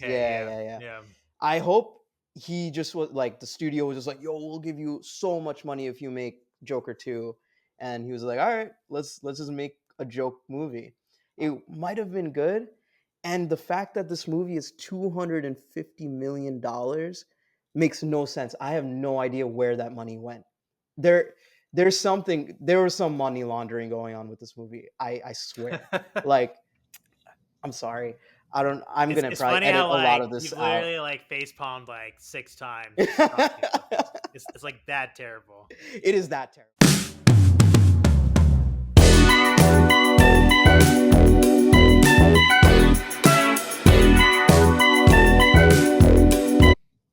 Yeah, Yeah, yeah, yeah, yeah. yeah. I hope he just was like the studio was just like, "Yo, we'll give you so much money if you make Joker 2." And he was like, "All right, let's just make a joke movie." It might have been good, and the fact that this movie is $250 million makes no sense. I have no idea where that money went. There there was some money laundering going on with this movie. I swear. Like, I'm sorry. I'm It's gonna it's probably funny edit how a lot like of this you've out. literally like face palmed like 6 times just talking about this. It's like that terrible. It is that terrible.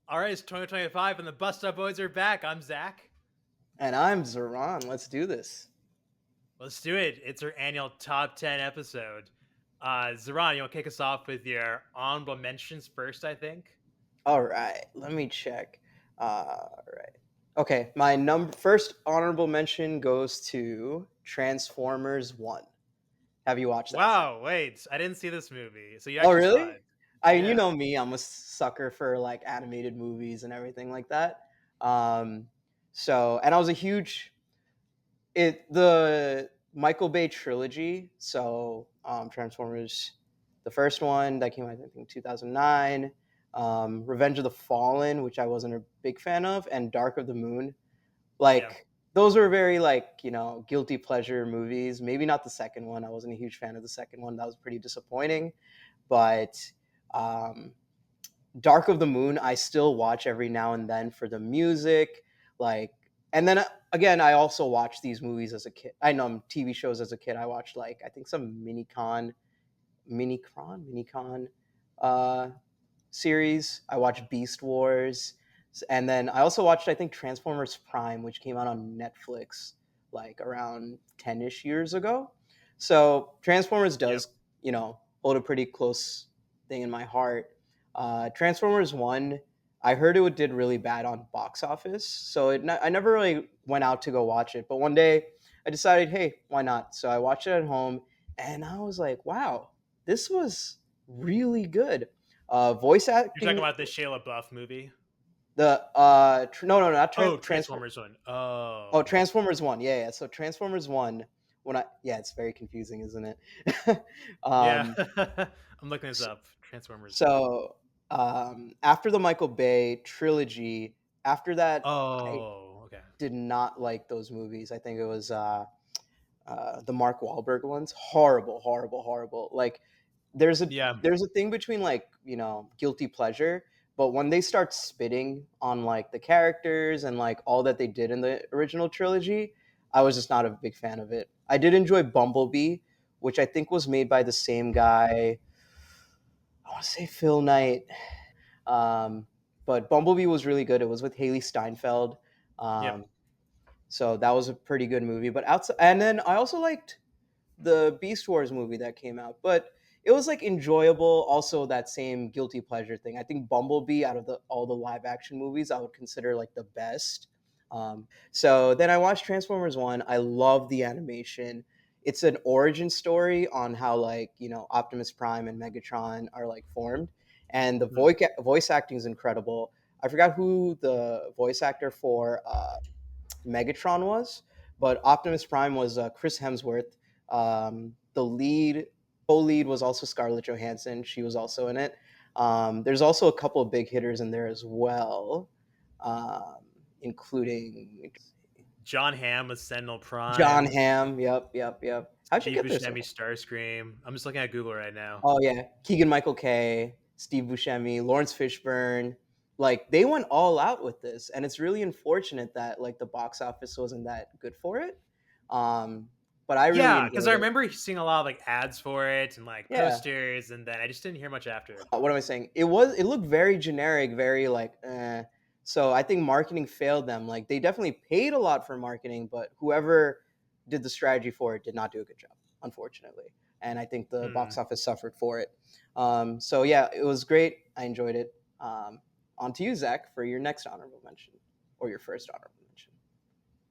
All right, it's 2025 and the Bust Up Boys are back. I'm Zach. And I'm Zeron. Let's do this. Let's do it. It's our annual top 10 episode. Zeron, you want to kick us off with your honorable mentions first, I think? All right, let me check. All right. Okay, my number first honorable mention goes to Transformers 1. Have you watched that, Zach? Wow, wait, I didn't see this movie. So you Oh, actually saw really? it. You Yeah. know me, I'm a sucker for like animated movies and everything like that. Um, and I was a huge the Michael Bay trilogy. So Transformers, the first one that came out I think 2009, Revenge of the Fallen, which I wasn't a big fan of, and Dark of the Moon. Yeah. Like those were very like guilty pleasure movies. Maybe not the second one. I wasn't a huge fan of the second one. That was pretty disappointing. But um, Dark of the Moon, I still watch every now and then for the music, like, and then again, I also watched these movies as a kid. I know TV shows as a kid. I watched like I think some Minicon uh, series. I watched Beast Wars, and then I also watched I think Transformers Prime, which came out on Netflix like around 10-ish years ago. So Transformers Yep. does hold a pretty close thing in my heart. Transformers One, I heard it did really bad on box office, so I never really went out to go watch it. But one day I decided, hey, why not? So I watched it at home, and I was like, wow, this was really good. Voice You're talking acting, about the Shia LaBeouf movie? no, not Oh, Transform. Transformers one. Oh, Oh. Transformers One, yeah, yeah. So Transformers One, it's very confusing, isn't it? Yeah. um, I'm looking this s- up. Transformers 1. so after the Michael Bay trilogy, after that, I Oh, okay. did not like those movies. I think it was the Mark Wahlberg ones. Horrible, horrible, horrible. Like there's a Yeah. there's a thing between like guilty pleasure, but when they start spitting on like the characters and like all that they did in the original trilogy, I was just not a big fan of it. I did enjoy Bumblebee, which I think was made by the same guy. I want to say Phil Knight. um, but Bumblebee was really good. It was with Haley Steinfeld. Yep. um, so that was a pretty good movie. But outside, and then I also liked the Beast Wars movie that came out, but it was like enjoyable. Also, that same guilty pleasure thing. I think Bumblebee, out of all the live action movies, I would consider like the best. So then I watched Transformers One. I love the animation. It's an origin story on how like Optimus Prime and Megatron are like formed, and the Hmm. voice acting is incredible. I forgot who the voice actor for Megatron was, but Optimus Prime was Chris Hemsworth. The co-lead was also Scarlett Johansson. She was also in it. There's also a couple of big hitters in there as well, um, including John Hamm was Sentinel John Prime. Hamm. Yep, yep, yep. How'd you Steve get there so Buscemi fast? Starscream. I'm just looking at Google right now. Oh yeah, Keegan Michael Kay, Steve Buscemi, Lawrence Fishburne. Like they went all out with this, and it's really unfortunate that like the box office wasn't that good for it. Um, but I really Yeah, because enjoyed I it. remember seeing a lot of like ads for it and like Yeah. posters, and then I just didn't hear much after it. What am I saying? It looked very generic, very like So I think marketing failed them. Like they definitely paid a lot for marketing, but whoever did the strategy for it did not do a good job, unfortunately. And I think the box Hmm. office suffered for it. So yeah, it was great. I enjoyed it. On to you, Zach, for your next honorable mention or your first honorable mention.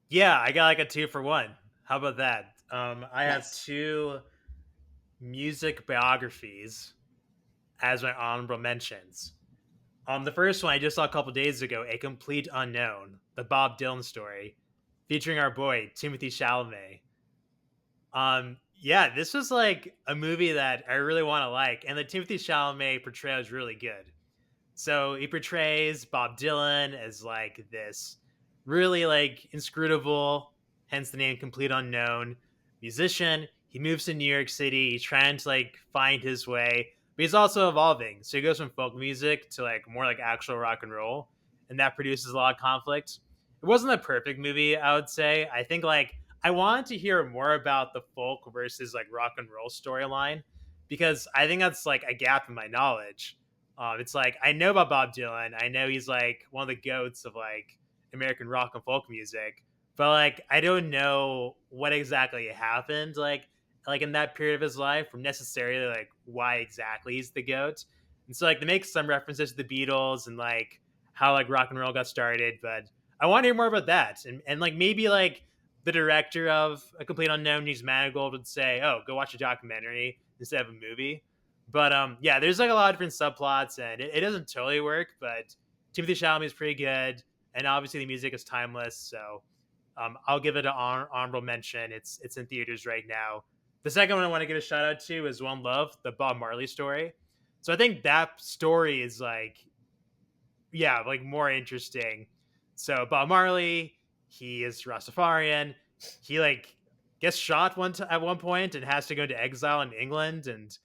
Yeah, I got like a 2 for 1. How about that? I have Nice. two music biographies. as my honorable mentions. The first one I just saw a couple days ago, A Complete Unknown, the Bob Dylan story, featuring our boy Timothy Chalamet. Yeah, this was like a movie that I really want to like, and the Timothy Chalamet portrayal is really good. So he portrays Bob Dylan as like this really like inscrutable, hence the name Complete Unknown musician. He moves to New York City. He's trying to like find his way, but he's also evolving. So he goes from folk music to like more like actual rock and roll, and that produces a lot of conflict. It wasn't a perfect movie, I would say. I think like I wanted to hear more about the folk versus like rock and roll storyline because I think that's like a gap in my knowledge. It's like I know about Bob Dylan. I know he's like one of the goats of like American rock and folk music, but like I don't know what exactly happened like in that period of his life, or necessarily like why exactly he's the goat. And so like they make some references to the Beatles and like how like rock and roll got started, but I want to hear more about that. And like maybe like the director of A Complete Unknown News Manigold would say, "Oh, go watch a documentary instead of a movie." But yeah, there's like a lot of different subplots, and it doesn't totally work. But Timothy Chalamet is pretty good, and obviously the music is timeless. So I'll give it an honorable mention. It's in theaters right now. The second one I want to give a shout out to is One Love, the Bob Marley story. So I think that story is like yeah, like more interesting. So Bob Marley, he is Rastafarian. He like gets shot at one point and has to go into exile in England, and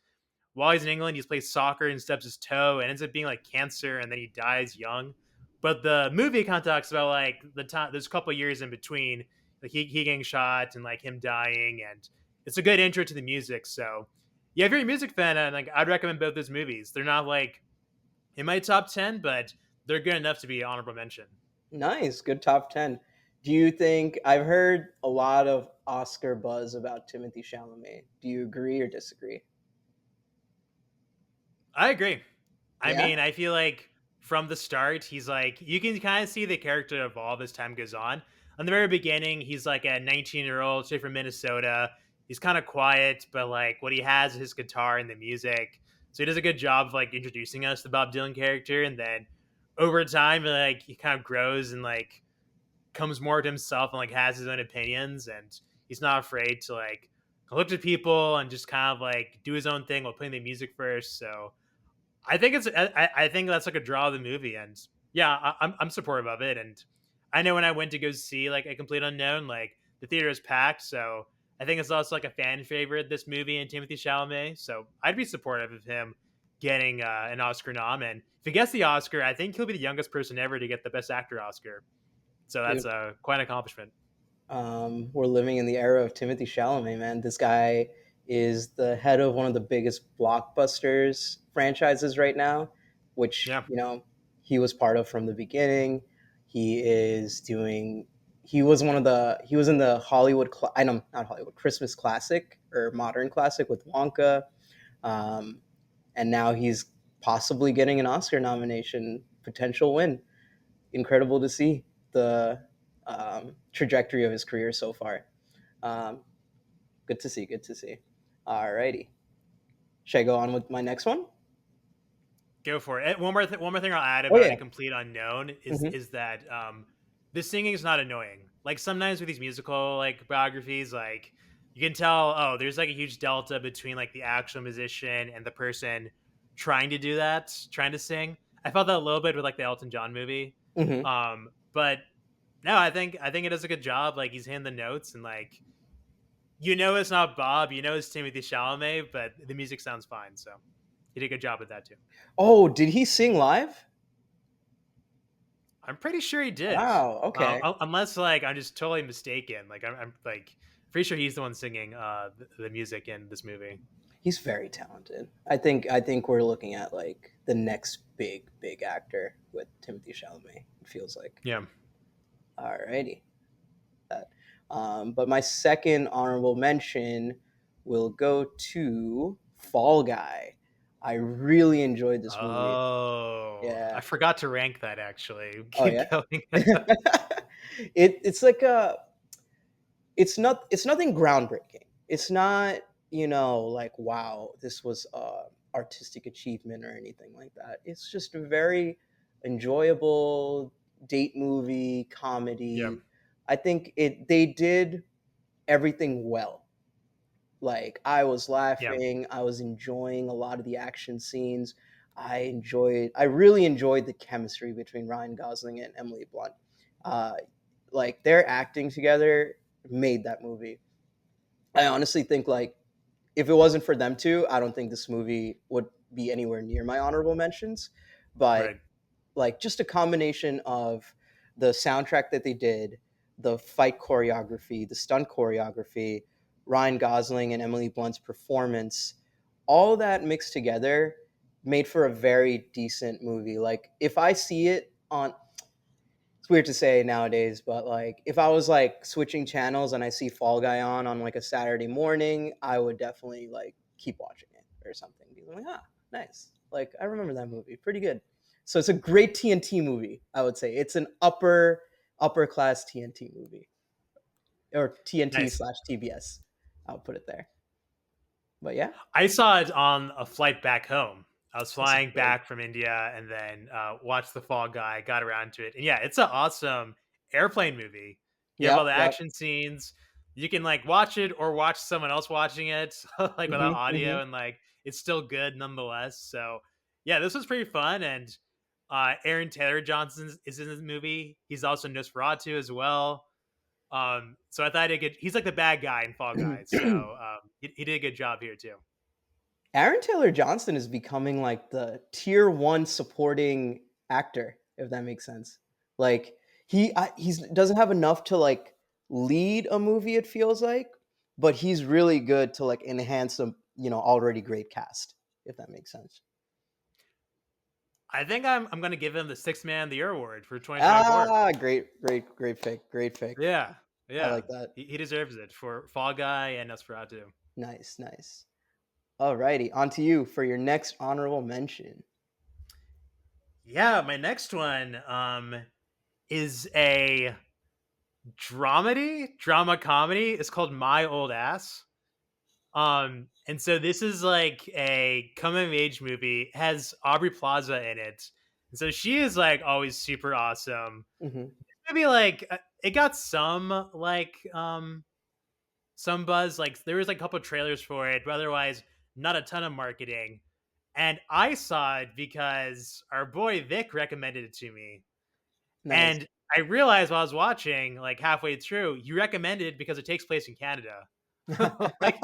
while he's in England, he plays soccer and stubs his toe and ends up being like cancer, and then he dies young. But the movie kind of talks about like the time. There's a couple years in between, like he getting shot and like him dying, and it's a good intro to the music. So yeah, if you're a music fan, and like I'd recommend both those movies. They're not like in my top 10, but they're good enough to be honorable mention. Nice, good top 10. Do you think I've heard a lot of Oscar buzz about Timothy Chalamet? Do you agree or disagree? I agree. I Yeah. mean, I feel like from the start, he's like you can kind of see the character evolve as time goes on. On the very beginning, he's like a 19-year-old straight from Minnesota. He's kind of quiet, but like what he has is his guitar and the music. So he does a good job of like introducing us to the Bob Dylan character, and then over time, like he kind of grows and like comes more to himself and like has his own opinions, and he's not afraid to like look to people and just kind of like do his own thing while playing the music first. So I think that's like a draw of the movie, and yeah, I'm supportive of it. And I know when I went to go see like A Complete Unknown, like the theater is packed, so I think it's also like a fan favorite, this movie, and Timothy Chalamet. So I'd be supportive of him getting an Oscar nom, and if he gets the Oscar, I think he'll be the youngest person ever to get the Best Actor Oscar. So that's Dude, quite an accomplishment. we're living in the era of Timothy Chalamet, man. This guy is the head of one of the biggest blockbusters franchises right now, which, Yeah. he was part of from the beginning. He is doing, he was one of the, he was in the I know, not Hollywood, Christmas classic or modern classic with Wonka. Um, and now he's possibly getting an Oscar nomination, potential win. Incredible to see the trajectory of his career so far. Um, good to see. Good to see. Alrighty. Should I go on with my next one? Go for it. One more thing I'll add Oh about A yeah. Complete Unknown Hmm. is that the singing is not annoying. Like sometimes with these musical like biographies, like you can tell, oh, there's like a huge delta between like the actual musician and the person trying to do that, trying to sing. I felt that a little bit with like the Elton John movie. Hmm. But no, I think it does a good job. Like he's hitting the notes, and like it's not Bob, it's Timothy Chalamet, but the music sounds fine. So he did a good job with that too. Oh, did he sing live? I'm pretty sure he did. Wow. Okay. Unless like I'm just totally mistaken. Like I'm like pretty sure he's the one singing the music in this movie. He's very talented. I think we're looking at like the next big actor with Timothy Chalamet. It feels like. Yeah. Alrighty. That. But my second honorable mention will go to Fall Guy. I really enjoyed this movie. Oh, I Yeah. forgot to rank that actually. Oh Keep yeah. going. It's like a, it's nothing groundbreaking. It's not, like wow, this was artistic achievement or anything like that. It's just a very enjoyable date movie Yeah. comedy. I think it they did everything well. Like I was Yeah. laughing, I was enjoying a lot of the action scenes. I really enjoyed the chemistry between Ryan Gosling and Emily Blunt. Uh, like their acting together made that movie. I honestly think like if it wasn't for them two, I don't think this movie would be anywhere near my honorable mentions. But Right. like just a combination of the soundtrack that they did, the fight choreography, the stunt choreography, Ryan Gosling and Emily Blunt's performance, all that mixed together made for a very decent movie. Like if I see it on, it's weird to say nowadays, but like if I was like switching channels and I see Fall Guy on like a Saturday morning, I would definitely like keep watching it or something. Because I'm like, ah, nice. Like I remember that movie, pretty good. So it's a great TNT movie. I would say it's an upper class TNT movie or TNT Nice. slash TBS. I would put it there. But yeah, I saw it on a flight back home. I was this is flying great. back from India and then watched The Fall Guy, got around to it. And yeah, it's an awesome airplane movie. You have all Yep, the yep. action scenes. You can like watch it or watch someone else watching it, like without Hmm, audio, hmm. and like it's still good nonetheless. So yeah, this was pretty fun. And Aaron Taylor Johnson is in this movie. He's also Nosferatu as well. So I thought he's like the bad guy in Fall Guys. So he did a good job here too. Aaron Taylor Johnson is becoming like the tier one supporting actor, if that makes sense. Like he's doesn't have enough to like lead a movie. It feels like, but he's really good to like enhance a already great cast, if that makes sense. I think I'm gonna give him the Six Man of the Year award for 2024. Ah, great pick, great pick. Yeah, I yeah, like that. he deserves it for Fall Guy and Nosferatu. Nice, nice. Alrighty, on to you for your next honorable mention. Yeah, my next one is a drama comedy. It's called My Old Ass. And so this is like a coming of age movie. It has Aubrey Plaza in it, and so she is like always super awesome. Hmm. Maybe like it got some buzz. Like there was like a couple trailers for it, but otherwise not a ton of marketing. And I saw it because our boy Vic recommended it to me. Nice. And I realized while I was watching, like halfway through, you recommended it because it takes place in Canada. Like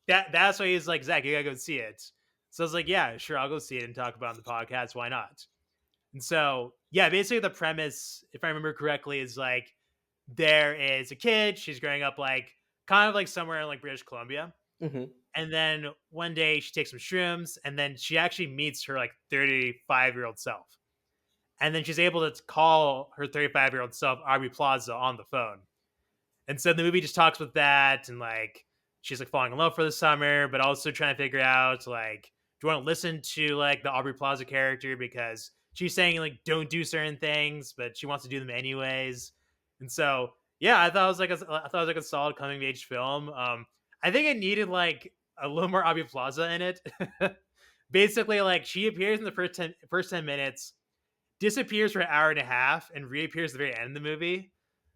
that's why he's like, Zach, you gotta go see it. So I was like, yeah, sure, I'll go see it and talk about it on the podcast. Why not? And so, yeah, basically the premise, if I remember correctly, is like there is a kid, she's growing up like kind of like somewhere in like British Columbia. Hmm. And then one day she takes some shrooms and then she actually meets her like 35-year-old self. And then she's able to call her 35-year-old self Aubrey Plaza on the phone. And so the movie just talks with that and like she's like falling in love for the summer, but also trying to figure out like, do you want to listen to like the Aubrey Plaza character because she's saying like don't do certain things, but she wants to do them anyways. And so yeah, I thought it was like a solid coming of age film. I think it needed like a little more Aubrey Plaza in it. Basically, like she appears in the first 10 minutes, disappears for an hour and a half, and reappears at the very end of the movie.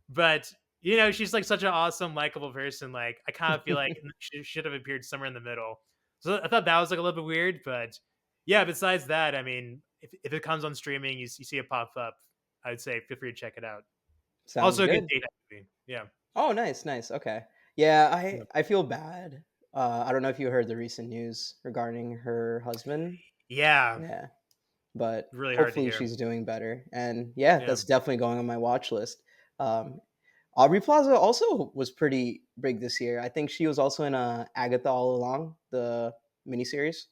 But she's like such an awesome, likable person. Like I kind of feel like she should have appeared somewhere in the middle. So I thought that was like a little bit weird, but yeah. Besides that, I mean, if it comes on streaming, you see it pop up. I'd say feel free to check it out. Sounds Also, a good good. date night movie. Yeah. Oh, nice, nice. Okay. Yeah, I Yeah. I feel bad. I don't know if you heard the recent news regarding her husband. Yeah. Yeah, but Really hard to hopefully hear. she's doing better. And yeah, Yeah. that's definitely going on my watch list. Um, Aubrey Plaza also was pretty big this year. I think she was also in Agatha All Along, the miniseries,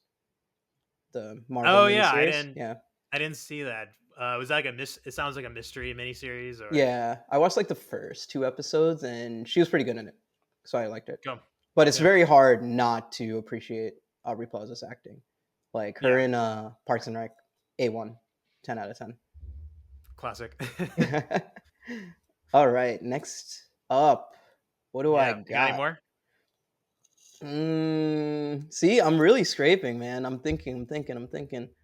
the Marvel Oh yeah. I miniseries. didn't. Yeah, I didn't see that. Was that like It sounds like a mystery miniseries, or yeah. I watched like the first two episodes, and she was pretty good in it, so I liked it. go. But it's Yeah. very hard not to appreciate Aubrey Plaza's acting. Like her Yeah. in Parks and Rec, A1, 10 out of Classic. 10. All right, next up, what do I Yeah. You got any got? more? See, I'm really scraping, man. I'm thinking.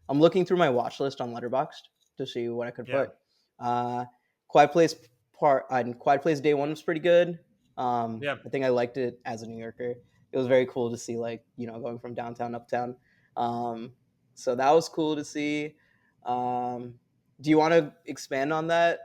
I'm looking through my watch list on Letterboxd to see what I could Yeah. put. Uh, Quiet Place Quiet Place Day One was pretty good. Yeah. I think I liked it as a New Yorker. It was very cool to see, like, going from downtown uptown. Um, so that was cool to see. Um, do you want to expand on that?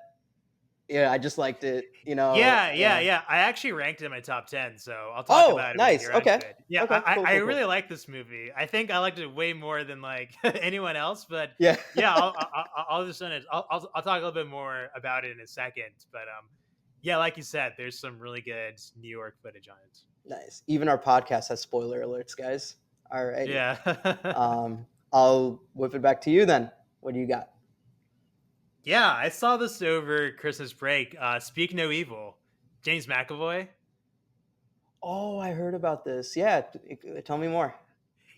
Yeah, I just liked it. Yeah, yeah, Yeah. yeah. I actually ranked it in my top 10, so I'll talk Oh, about it when we get nice. around Okay. to it. Yeah, Okay. Cool. I Cool. Cool. really like this movie. I think I liked it way more than like anyone else, but Yeah. yeah, I'll just I'll talk a little bit more about it in a second. But yeah, like you said, there's some really good New York footage on it. Nice. Even our podcast has spoiler alerts, guys. Alrighty. Yeah. I'll whip it back to you then. What do you got? Yeah, I saw this over Christmas break. Speak No Evil, James McAvoy. Oh, I heard about this. Yeah, tell me more.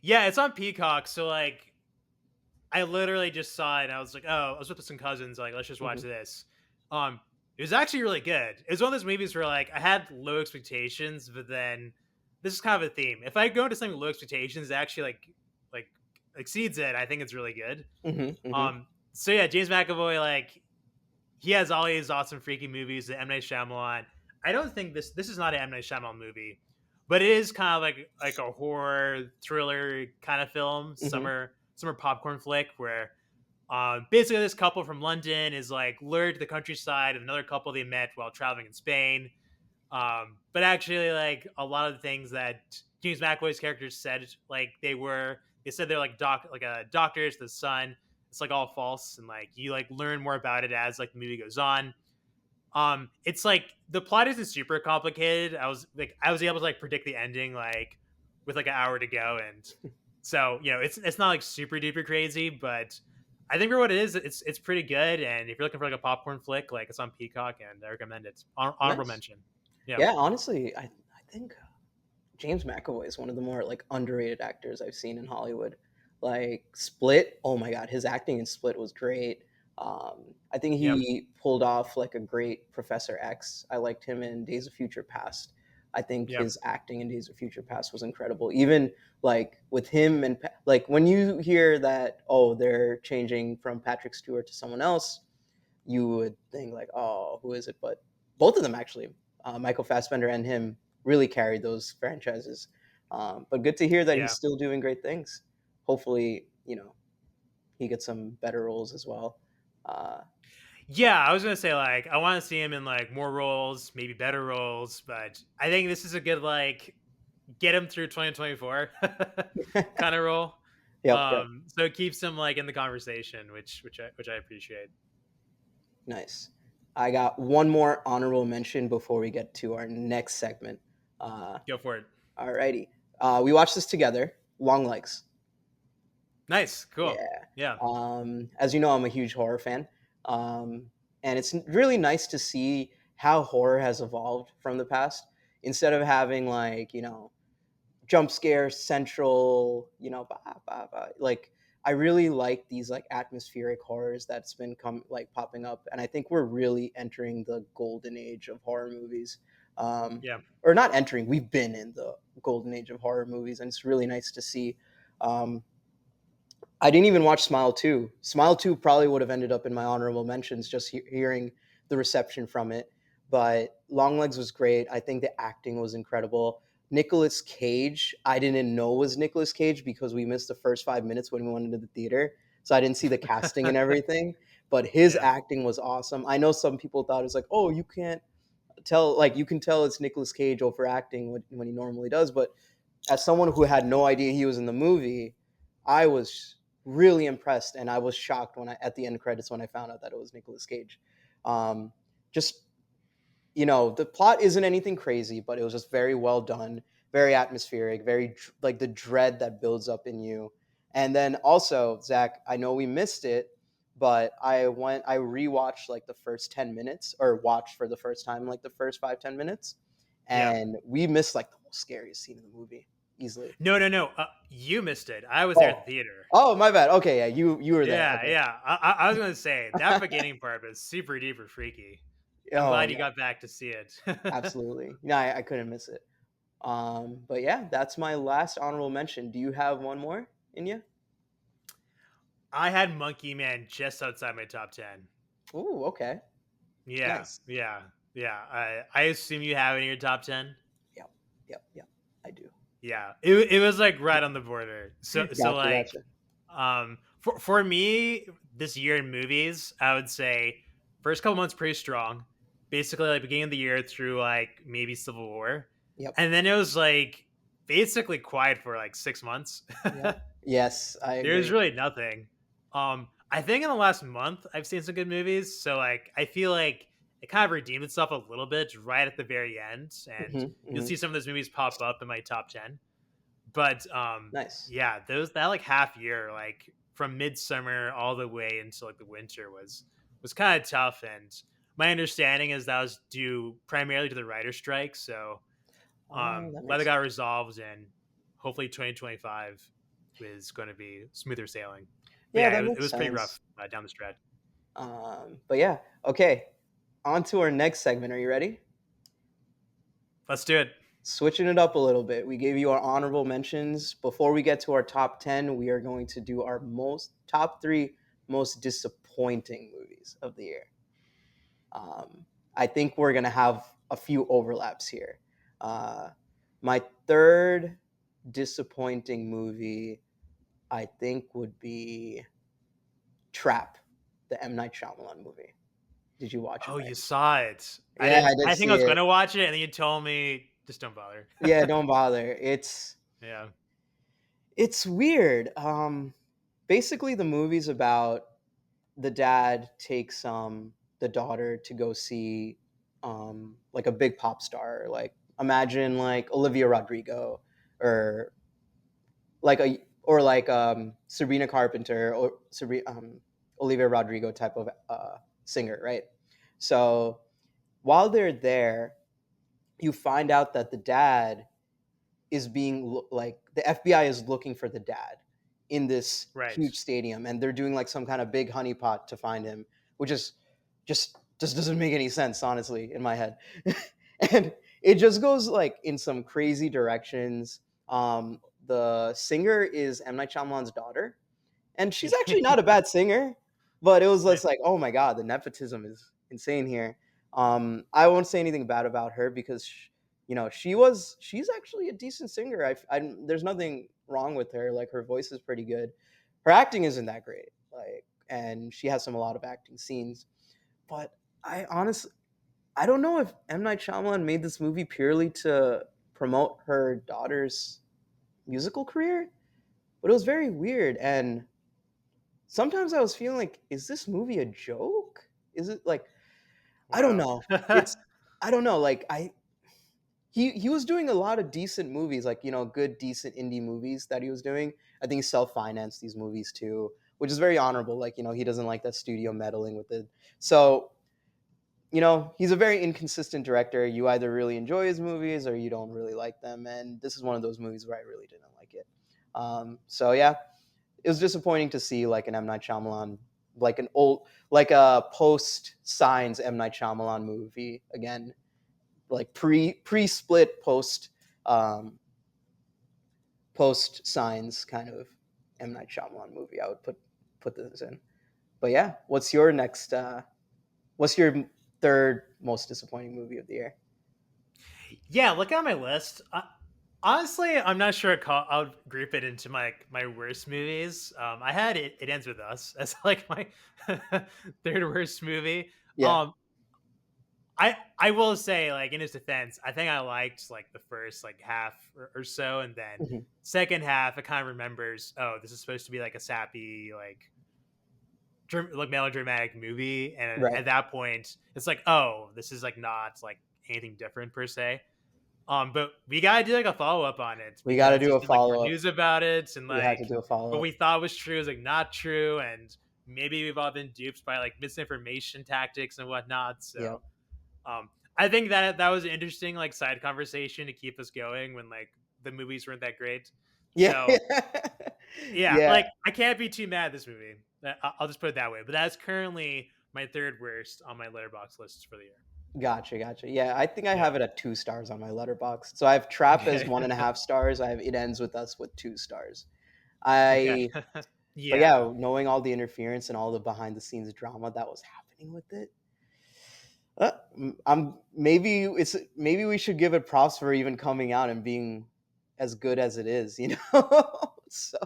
Yeah, it's on Peacock. So like, I literally just saw it and I was like, oh, I was with some cousins, like, let's just watch Hmm. this. Um, it was actually really good. It was one of those movies where like I had low expectations, but then this is kind of a theme. If I go into something with low expectations, it actually like exceeds it. I think it's really good. Hmm. Hmm. So yeah, James McAvoy, like he has all these awesome freaky movies. The M Night Shyamalan. I don't think this is not an M Night Shyamalan movie, but it is kind of like a horror thriller kind of film, Hmm. summer popcorn flick where basically this couple from London is like lured to the countryside of another couple they met while traveling in Spain. But actually, like a lot of the things that James McAvoy's characters said, like they said they're like doctors to the son. It's like all false, and like you like learn more about it as like the movie goes on. It's like the plot isn't super complicated. I was able to like predict the ending like with like an hour to go, and so it's not like super duper crazy, but I think for what it is, it's pretty good. And if you're looking for like a popcorn flick, like it's on Peacock, and I recommend it. Honorable Nice. mention. Yeah. Yeah, honestly, I think James McAvoy is one of the more like underrated actors I've seen in Hollywood. Like Split, oh my god, his acting in Split was great. I think Yep. he pulled off like a great Professor X. I liked him in Days of Future Past. I think Yep. his acting in Days of Future Past was incredible. Even like with him and like when you hear that, oh, they're changing from Patrick Stewart to someone else, you would think like, oh, who is it? But both of them actually, Michael Fassbender and him, really carried those franchises. But good to hear that he's Yeah. still doing great things. Hopefully, he gets some better roles as well. Uh, Yeah, I was gonna say like I want to see him in like more roles, maybe better roles, but I think this is a good like get him through 2024 kind of role. yep, yep, So it keeps him like in the conversation, which I appreciate. nice. I got one more honorable mention before we get to our next segment. Uh, Go for it. Alrighty, we watched this together. Longlegs. Nice, cool. Yeah. Yeah, As you know, I'm a huge horror fan. And it's really nice to see how horror has evolved from the past. Instead of having like, jump scare central, bah, bah, bah. Like I really like these like atmospheric horrors that's been like popping up. And I think we're really entering the golden age of horror movies. Um, yeah, or not entering, we've been in the golden age of horror movies, and it's really nice to see. Um, I didn't even watch Smile 2. Smile 2 probably would have ended up in my honorable mentions just hearing the reception from it. But Longlegs was great. I think the acting was incredible. Nicolas Cage, I didn't know was Nicolas Cage because we missed the first 5 minutes when we went into the theater. So I didn't see the casting and everything. But his yeah, acting was awesome. I know some people thought it was like, oh, you can't tell, like, you can tell it's Nicolas Cage overacting when he normally does. But as someone who had no idea he was in the movie, I was really impressed, and I was shocked when I at the end credits when I found out that it was Nicolas Cage. Just the plot isn't anything crazy, but it was just very well done, very atmospheric, very like the dread that builds up in you. And then also, Zach, I know we missed it, but I rewatched like the first 10 minutes, or watched for the first time like the first 5-10 minutes, yeah. and we missed like the most scariest scene in the movie easily. No, no, no. You missed it. I was there at the Oh, theater. oh, my bad. Okay, yeah, you were there. Yeah, Okay. yeah. I was gonna say that beginning part was super duper freaky. I'm Oh glad you yeah, got back to see it. absolutely. No, I couldn't miss it. But yeah, that's my last honorable mention. Do you have one more in you? I had Monkey Man just outside my top 10. Ooh, okay. Yeah, Nice. yeah, yeah. I assume you have it in your top 10. Yep, yep. I do. Yeah, it was like right on the border. So Gotcha, like, gotcha. for me this year in movies, I would say first couple months pretty strong. Basically, like beginning of the year through like maybe Civil War, Yep, and then it was like basically quiet for like 6 months. yep. Yes, I There's agree. really nothing. I think in the last month I've seen some good movies, so like I feel like it kind of redeemed itself a little bit right at the very end, and Hmm, you'll hmm. see some of those movies pop up in my top 10. But Nice. yeah, those that like half year, like from midsummer all the way into like the winter was kind of tough, and my understanding is that was due primarily to the writer strike. So Oh, that glad it makes got sense. resolved, and hopefully 2025 is going to be smoother sailing. But Yeah, yeah, that it makes was pretty sense. rough down the stretch. But yeah, okay. On to our next segment. Are you ready? Let's do it. Switching it up a little bit. We gave you our honorable mentions. Before we get to our top 10, we are going to do our most top three most disappointing movies of the year. Um, I think we're going to have a few overlaps here. Uh, my third disappointing movie, I think, would be Trap, the M. Night Shyamalan movie. Did you watch it Oh, by you any chance? saw it. I Yeah, didn't. I did I think I see was it. going to watch it, and then you told me just don't bother. Yeah, don't bother. Yeah. It's weird. Basically, the movie's about the dad takes the daughter to go see like a big pop star, like imagine like Olivia Rodrigo or like Sabrina Carpenter or Olivia Rodrigo type of singer, right? So while they're there, you find out that the dad is like the FBI is looking for the dad in this Right. huge stadium, and they're doing like some kind of big honeypot to find him, which is just doesn't make any sense, honestly, in my head. And it just goes like in some crazy directions. The singer is M Night Shyamalan's daughter, and she's actually not a bad singer, but it was Right. just like, oh my god, the nepotism is insane here. I won't say anything bad about her because she's actually a decent singer. There's nothing wrong with her. Like her voice is pretty good. Her acting isn't that great. Like, and she has a lot of acting scenes. But I don't know if M Night Shyamalan made this movie purely to promote her daughter's musical career, but it was very weird. And sometimes I was feeling like, is this movie a joke? Is it like, I don't Wow. know. It's I don't know. Like he was doing a lot of decent movies, like good decent indie movies that he was doing. I think he self financed these movies too, which is very honorable. Like he doesn't like that studio meddling with it. So he's a very inconsistent director. You either really enjoy his movies or you don't really like them, and this is one of those movies where I really didn't like it. So yeah, it was disappointing to see like an M Night Shyamalan, like a post Signs M Night Shyamalan movie again, like pre split um, post Signs kind of M Night Shyamalan movie. I would put this in. But yeah, what's your next? What's your third most disappointing movie of the year? Yeah, look at my list. Honestly, I'm not sure I'll group it into my worst movies. I had it. It ends with us as like my third worst movie. Yeah. Um, I will say, like in his defense, I think I liked like the first like half or so, and then Mhm. second half, it kind of remembers. Oh, this is supposed to be like a sappy like melodramatic movie, and Right. at that point, it's like, oh, this is like not like anything different per se. But we gotta do like a follow up on it We got to because do there's a been like more follow up. news about it, and We had to like do a follow what up. we thought was true is like not true, and maybe we've all been duped by like misinformation tactics and whatnot. Yeah. So I think that was an interesting like side conversation to keep us going when like the movies weren't that great. Yeah. So yeah, Yeah. like I can't be too mad at this movie. I'll just put it that way. But that's currently my third worst on my letterbox list for the year. Gotcha, gotcha. Yeah, I think I Yeah. have it at 2 stars on my letterbox. So I have Trap as Okay. 1.5 stars. I have It Ends With Us with 2 stars. Okay. I But Yeah. yeah, knowing all the interference and all the behind the scenes drama that was happening with it, I'm maybe we should give it props for even coming out and being as good as it is, you know? So,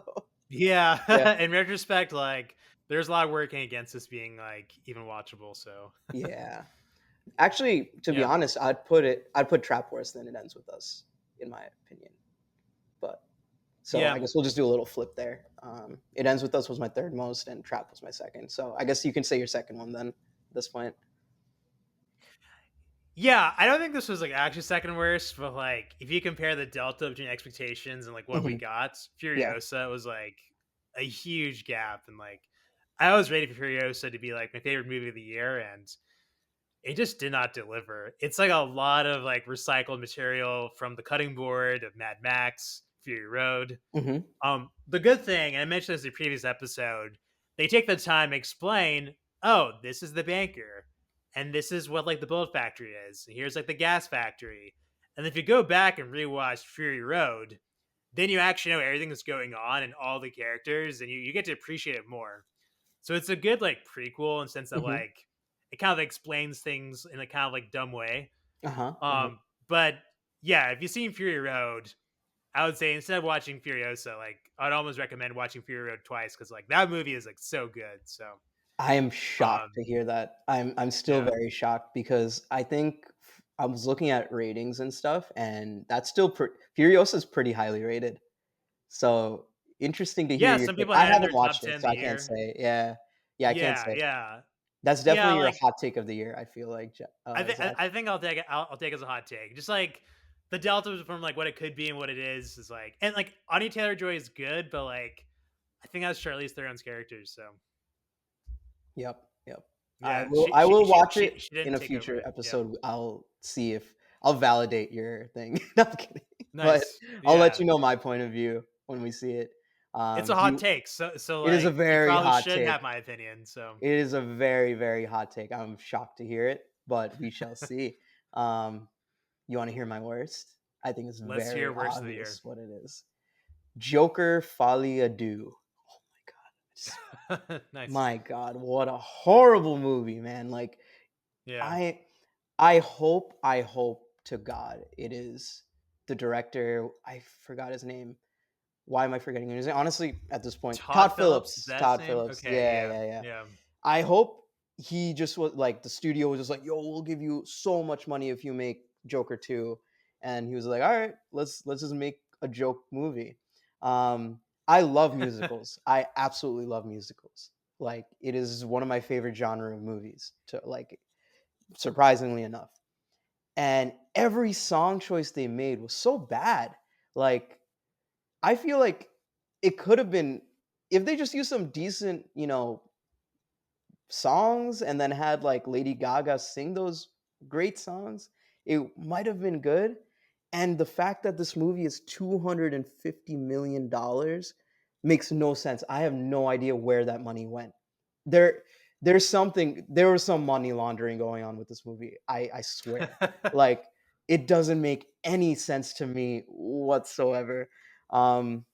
yeah. Yeah. In retrospect, like there's a lot working against this being like even watchable. So Yeah. Actually, to be yeah. honest, I'd put Trap worse than It Ends With Us, in my opinion. But so I Yeah. guess we'll just do a little flip there. It Ends With Us was my third most, and Trap was my second. So I guess you can say your second one then. At this point. Yeah, I don't think this was like actually second worst, but like if you compare the delta between expectations and like what we Mhm. got, Yeah. Furiosa was like a huge gap, and like I was ready for Furiosa to be like my favorite movie of the year, and it just did not deliver. It's like a lot of like recycled material from the cutting board of Mad Max, Fury Road. Hmm. The good thing, and I mentioned this in a previous episode, they take the time to explain, oh, this is the banker, and this is what like the bullet factory is. And here's like the gas factory. And if you go back and rewatch Fury Road, then you actually know everything that's going on and all the characters, and you get to appreciate it more. So it's a good like prequel in the sense that Hmm. like it kind of explains things in a kind of like dumb way. Uh huh. Uh huh. But yeah, if you've seen Fury Road, I would say instead of watching Furiosa, like I'd almost recommend watching Fury Road twice because like that movie is like so good. So I am shocked to um hear that. I'm still yeah. very shocked because I think I was looking at ratings and stuff, and that's still Furiosa is pretty highly rated. So interesting to hear Yeah, your some take. people I had it in haven't their top watched it, 10 so the I can't year. say. Yeah, yeah, I can't Yeah, say. yeah. That's Yeah, definitely your like hot take of the year. I feel like, Zach. I think I'll take it. I'll take it as a hot take. Just like the delta from like what it could be and what it is like, and like Anya Taylor Joy is good, but like I think that's Charlize Theron's characters. So Yep, yep. I yeah, will I will watch it she in didn't a take future over. Yeah, episode. I'll see if I'll validate your thing. No, I'm kidding. But nice. I'll let Yeah, you know my point of view when we see it. it's a Do hot you take. So It is a like you very probably hot should take. have my opinion. So It is a very, very hot take. I'm shocked to hear it, but we shall see. Um, you wanna hear my worst? I think it's let's hear very worst of the year. obvious what it is. Joker Folie Ado. Oh my god. Just Nice. my god, what a horrible movie, man. Like Yeah. I I hope to God it is the director. I forgot his name. Why am I forgetting his name? Honestly, at this point, Todd Todd Phillips, is Phillips. that his Todd name? Phillips. Okay, Yeah, yeah. yeah, yeah. Yeah. I hope he just was like the studio was just like, "Yo, we'll give you so much money if you make Joker 2." And he was like, "All right, let's just make a joke movie." I love musicals. I absolutely love musicals. Like it is one of my favorite genre of movies to like surprisingly enough. And every song choice they made was so bad. Like I feel like it could have been if they just used some decent, songs and then had like Lady Gaga sing those great songs, it might have been good. And the fact that this movie is $250 million makes no sense. I have no idea where that money went. There there was some money laundering going on with this movie. I swear. Like it doesn't make any sense to me whatsoever. Um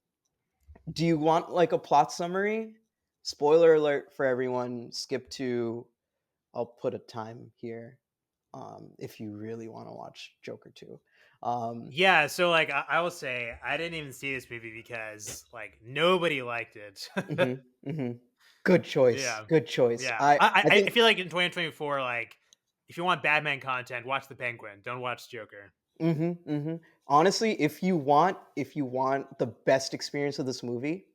do you want like a plot summary? Spoiler alert for everyone. Skip to I'll put a time here. If you really want to watch Joker 2. Um Yeah, so like I will say I didn't even see this movie because like nobody liked it. mhm, mhm. Good choice. Yeah. Good choice. Yeah. I I think feel like in 2024, like if you want Batman content, watch The Penguin. Don't watch Joker. mhm, mhm. Honestly, if you want the best experience of this movie,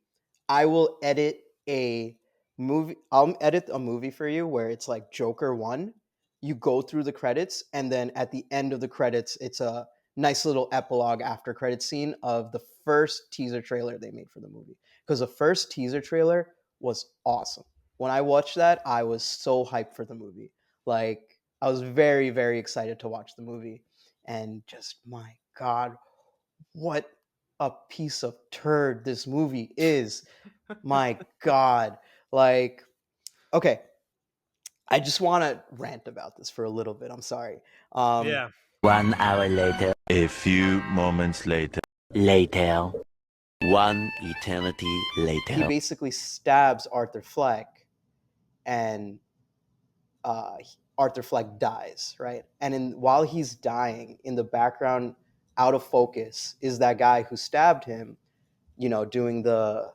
I will edit a I'll edit a movie for you where it's like Joker 1. You go through the credits and then at the end of the credits, it's a nice little epilogue after credit scene of the first teaser trailer they made for the movie. Because the first teaser trailer was awesome. When I watched that, I was so hyped for the movie. Like I was very, very excited to watch the movie and just my god, what a piece of turd this movie is. My god. Like okay, I just want to rant about this for a little bit. I'm sorry. Um, Yeah. 1 hour later. A few moments later. Later. One eternity he later. basically stabs Arthur Fleck, and Arthur Fleck dies, right? And while he's dying, in the background, out of focus, is that guy who stabbed him. Doing the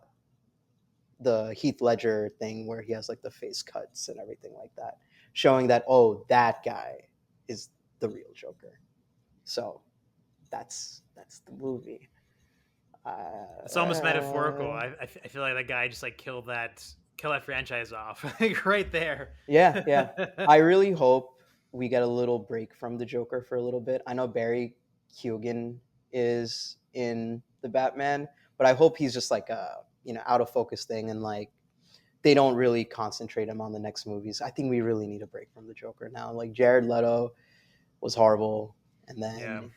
Heath Ledger thing where he has like the face cuts and everything like that, showing that, oh, that guy is the real Joker. So that's the movie. It's almost metaphorical. Uh, I feel like that guy just like kill that franchise off like right there. yeah, yeah. I really hope we get a little break from the Joker for a little bit. I know Barry Keoghan is in the Batman, but I hope he's just like a out of focus thing, and like they don't really concentrate him on the next movies. I think we really need a break from the Joker now. Like Jared Leto was horrible, and Yeah. then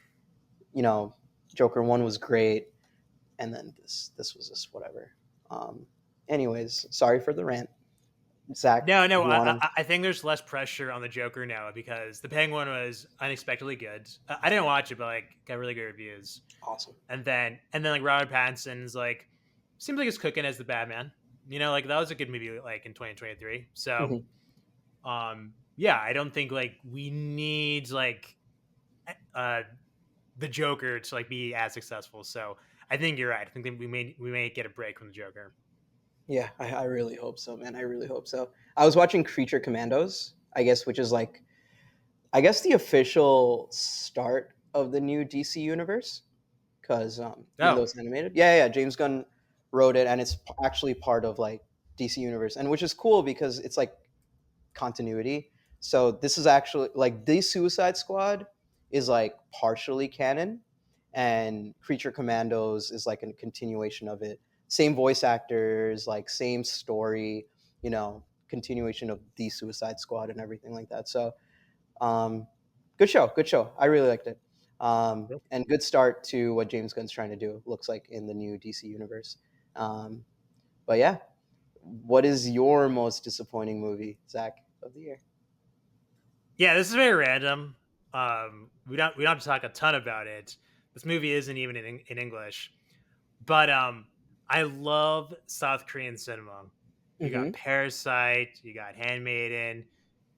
you know Joker one was great, and then this was just whatever. Um, anyways, sorry for the rant, Zach. No, no. You want I think there's less pressure on the Joker now because the Penguin was unexpectedly good. I didn't watch it, but like got really good reviews. to awesome? And then like Robert Pattinson's like seems like he's cooking as the Batman. Like that was a good movie like in 2023. So Mhm. yeah, I don't think like we need like uh the Joker to like be as successful. So I think you're right. I think that we may get a break from the Joker. Yeah, I really hope so, man. I really hope so. I was watching Creature Commandos, I guess, which is like, I guess, the official start of the new DC universe, because even though Oh, it's animated, yeah, yeah, James Gunn wrote it, and it's actually part of like DC universe, and which is cool because it's like continuity. So this is actually like the Suicide Squad is like partially canon, and Creature Commandos is like a continuation of it. Same voice actors, like same story, continuation of the Suicide Squad and everything like that. So good show, good show. I really liked it. And good start to what James Gunn's trying to do. Looks like in the new DC universe. Um, but yeah, what is your most disappointing movie, Zach, of the year? yeah. This is very random. We don't have to talk a ton about it. This movie isn't even in English, but I love South Korean cinema. You got Mm-hmm. Parasite, you got Handmaiden,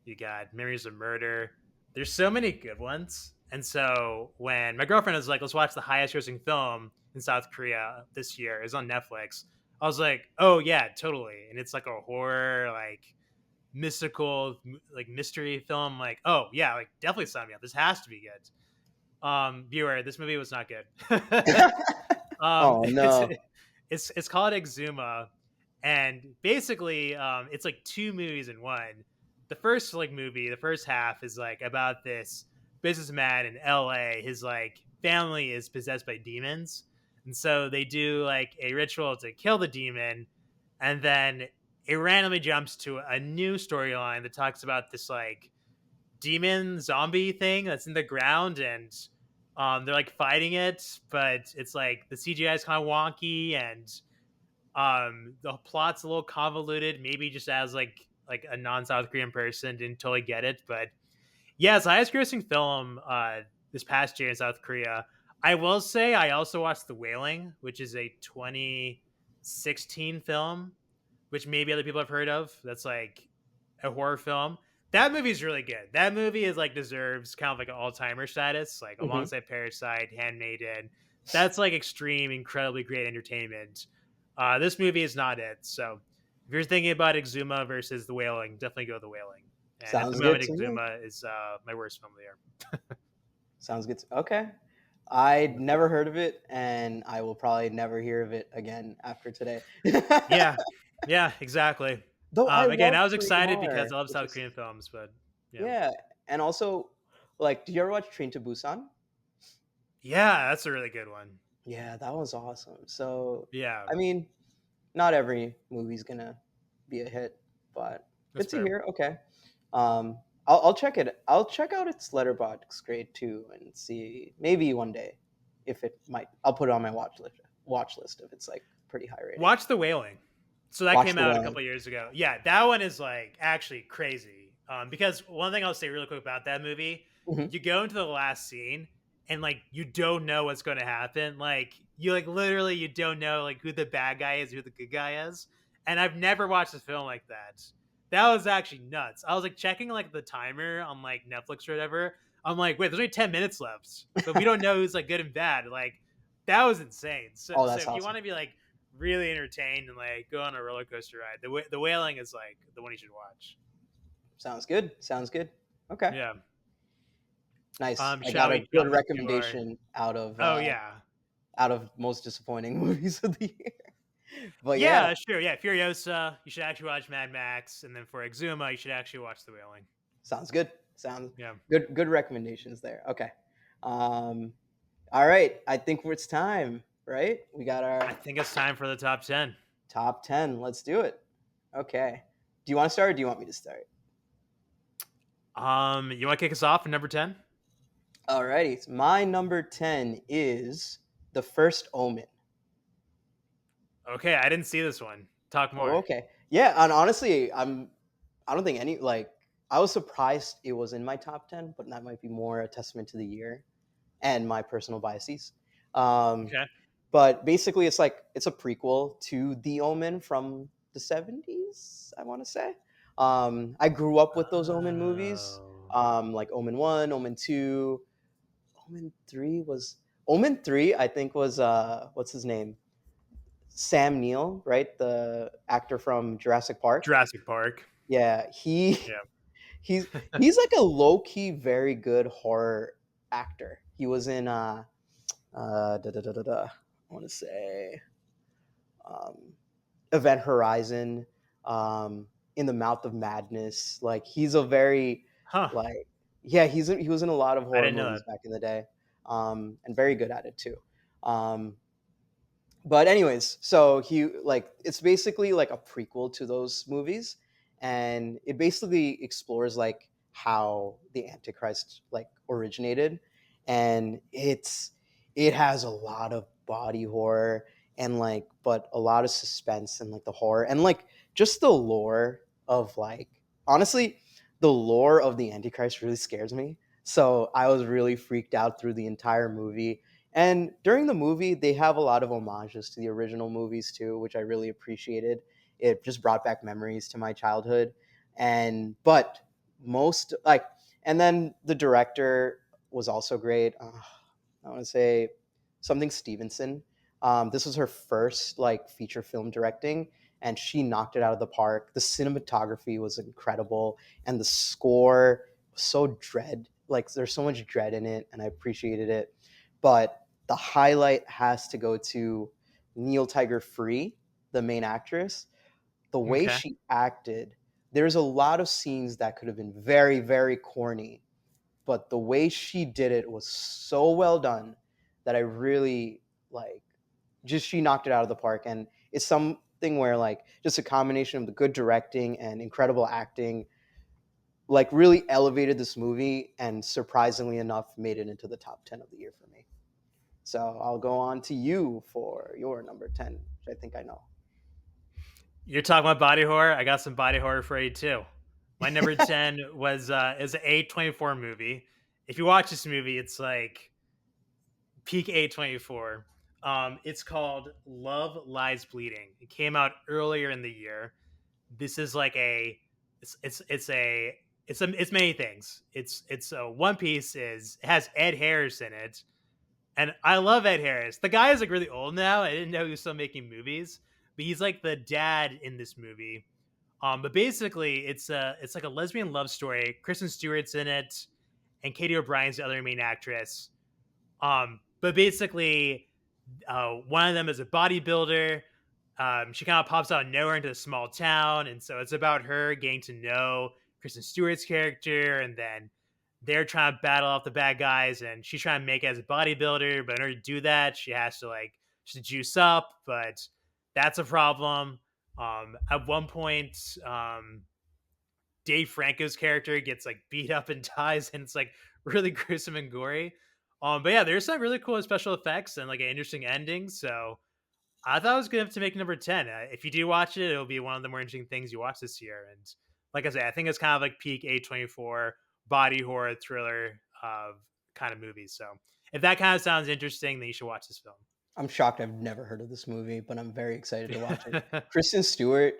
you got Memories of Murder. There's so many good ones. And so when my girlfriend was like, let's watch the highest grossing film in South Korea this year, is on Netflix. I was like, oh yeah, totally. And it's like a horror, like mystical, like mystery film. Like, oh yeah, like definitely sign me up. This has to be good. Viewer, this movie was not good. Oh It's no. it's called Exhuma, and basically, it's like two movies in one. The first like movie, the first half is like about this businessman in L.A. His like family is possessed by demons, and so they do like a ritual to kill the demon, and then it randomly jumps to a new storyline that talks about this like demon zombie thing that's in the ground, and they're like fighting it, but it's like the CGI is kind of wonky, and the plot's a little convoluted. Maybe just as like a non South Korean person didn't totally get it, but yeah, it's the highest grossing film this past year in South Korea. I will say I also watched The Wailing, which is a 2016 film, which maybe other people have heard of. That's like a horror film. That movie is really good. That movie is like deserves kind of like an all timer status, like Hmm. alongside Parasite, Handmaiden. That's like extreme, incredibly great entertainment. This movie is not it. So if you're thinking about Exhuma versus The Wailing, definitely go The Wailing. And at the Sounds good moment, to me. Exhuma is my worst film of the year. Sounds good. Okay. I'd never heard of it, and I will probably never hear of it again after today. Yeah, yeah, exactly. Though I Again, love I was Three excited because More, I love which South is Korean films, but yeah, yeah, and also like, do you ever watch Train to Busan? yeah, that's a really good one. Yeah, that was awesome. So, Yeah, I mean, not every movie's gonna be a hit, but that's good to fair. hear. Okay, I'll check it. I'll check out its letterbox grade too, and see maybe one day if it might. I'll put it on my watch list. Watch list if it's like pretty high rated. Watch The Wailing. So that Watch came the out a Wailing. couple years ago. Yeah, that one is like actually crazy. Because one thing I'll say really quick about that movie, Mhm. you go into the last scene and like you don't know what's going to happen. Like you like literally you don't know like who the bad guy is, who the good guy is. And I've never watched a film like that. That was actually nuts. I was like checking like the timer on like Netflix or whatever. I'm like, wait, there's only 10 minutes left, but we don't know who's like good and bad. Like that was insane. So, Oh, so that's if you awesome. want to be like really entertained and like go on a roller coaster ride, the Wailing is like the one you should watch. Sounds good. Sounds good. Okay. Yeah. Nice. I Shall got a we good jump into our? recommendation Oh yeah, out of most disappointing movies of the year. But yeah, yeah, sure, yeah. Furiosa, you should actually watch Mad Max, and then for Exhuma, you should actually watch The Wailing. sounds good. Sounds Yeah, good recommendations there. Okay. Um all right. I think it's time, right? We got I our think it's time for the top 10. top 10. Let's do it. Okay. Do you want to start or do you want me to start? You want to kick us off for number 10? Alrighty. My number 10 is The First Omen. Okay, I didn't see this one. Talk Oh, more. okay. Yeah, and honestly, I don't think any like I was surprised it was in my top 10, but that might be more a testament to the year and my personal biases. Um, Okay. but basically, it's a prequel to The Omen from the 70s, I want to say. I grew up with those Omen movies, Oh, like Omen 1, Omen 2, Omen 3 was Omen 3, I think was what's his name? Sam Neill, right? The actor from Jurassic Park. Jurassic Park. Yeah, Yeah. he's he's like a low key very good horror actor. He was in I want to say um, Event Horizon, in the Mouth of Madness. Like he's a very Huh. like yeah he was in a lot of I horror didn't know movies that. back in the day, and very good at it too. Um, but anyways, so he like it's basically like a prequel to those movies, and it basically explores like how the Antichrist like originated, and it has a lot of body horror and like but a lot of suspense and like the horror and like just the lore of like honestly the lore of the Antichrist really scares me. So I was really freaked out through the entire movie, and during the movie, they have a lot of homages to the original movies too, which I really appreciated. It just brought back memories to my childhood. And but most like and then the director was also great. I want to say something Stevenson. This was her first like feature film directing, and she knocked it out of the park. The cinematography was incredible, and the score was so dread. Like there's so much dread in it, and I appreciated it. But the highlight has to go to Neil Tiger Free, the main actress. The way Okay. she acted, there's a lot of scenes that could have been very, very corny, but the way she did it was so well done that I really like just she knocked it out of the park. And it's something where like just a combination of the good directing and incredible acting like really elevated this movie and surprisingly enough made it into the top 10 of the year for me. So I'll go on to you for your number 10, which I think I know. You're talking about body horror. I got some body horror for you too. My number 10 was is an A24 movie. If you watch this movie, it's like peak A24. It's called Love Lies Bleeding. It came out earlier in the year. This is like a it's many things. It's One Piece is it has Ed Harris in it, and I love Ed Harris. The guy is like really old now. I didn't know he was still making movies, but he's like the dad in this movie. But basically, it's like a lesbian love story. Kristen Stewart's in it, and Katie O'Brien's the other main actress. But basically, one of them is a bodybuilder. She kind of pops out of nowhere into a small town, and so it's about her getting to know Kristen Stewart's character, and then they're trying to battle off the bad guys, and she's trying to make it as a bodybuilder, but in order to do that, she has to like just juice up, but that's a problem. At one point, Dave Franco's character gets like beat up and dies, and it's like really gruesome and gory. But yeah, there's some really cool special effects and like an interesting ending. So I thought it was good enough to make number 10. If you do watch it, it'll be one of the more interesting things you watch this year. And like I said, I think it's kind of like peak A24 body horror thriller kind of movie. So if that kind of sounds interesting, then you should watch this film. I'm shocked I've never heard of this movie, but I'm very excited to watch it. Kristen Stewart,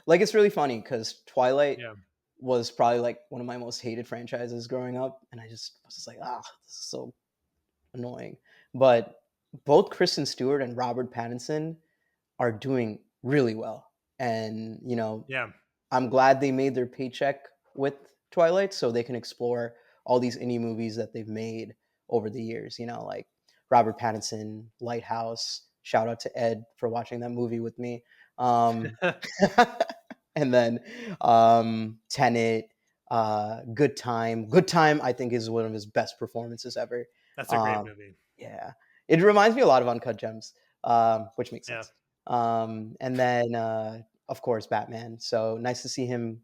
like, it's really funny because Twilight Yeah. was probably like one of my most hated franchises growing up, and I just was just like, ah, this is so annoying. But both Kristen Stewart and Robert Pattinson are doing really well, and Yeah. I'm glad they made their paycheck with Twilight so they can explore all these indie movies that they've made over the years, like Robert Pattinson, Lighthouse. Shout out to Ed for watching that movie with me. Um, and then Tenet, Good Time. Good Time, I think, is one of his best performances ever. That's a great Um, movie. yeah, it reminds me a lot of Uncut Gems, which makes Yeah. sense. And then, of course, Batman. So nice to see him,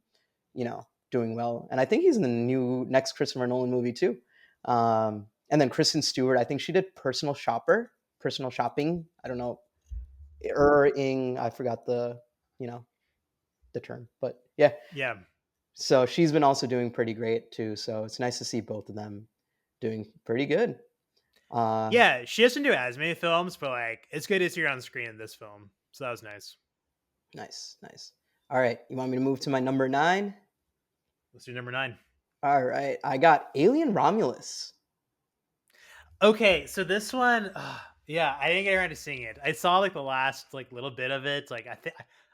doing well. And I think he's in the next Christopher Nolan movie too. And then Kristen Stewart, I think she did Personal Shopping. I don't know, I forgot you know, the term, but yeah. Yeah. So she's been also doing pretty great too. So it's nice to see both of them doing pretty good. Uh, Yeah. She doesn't do as many films, but like it's good to see her on screen in this film. So that was nice. nice, nice. All right, you want me to move to my number 9? Let's do number 9. All right, I got Alien Romulus. Okay, so this one, yeah, I didn't get around to seeing it. I saw like the last like little bit of it. Like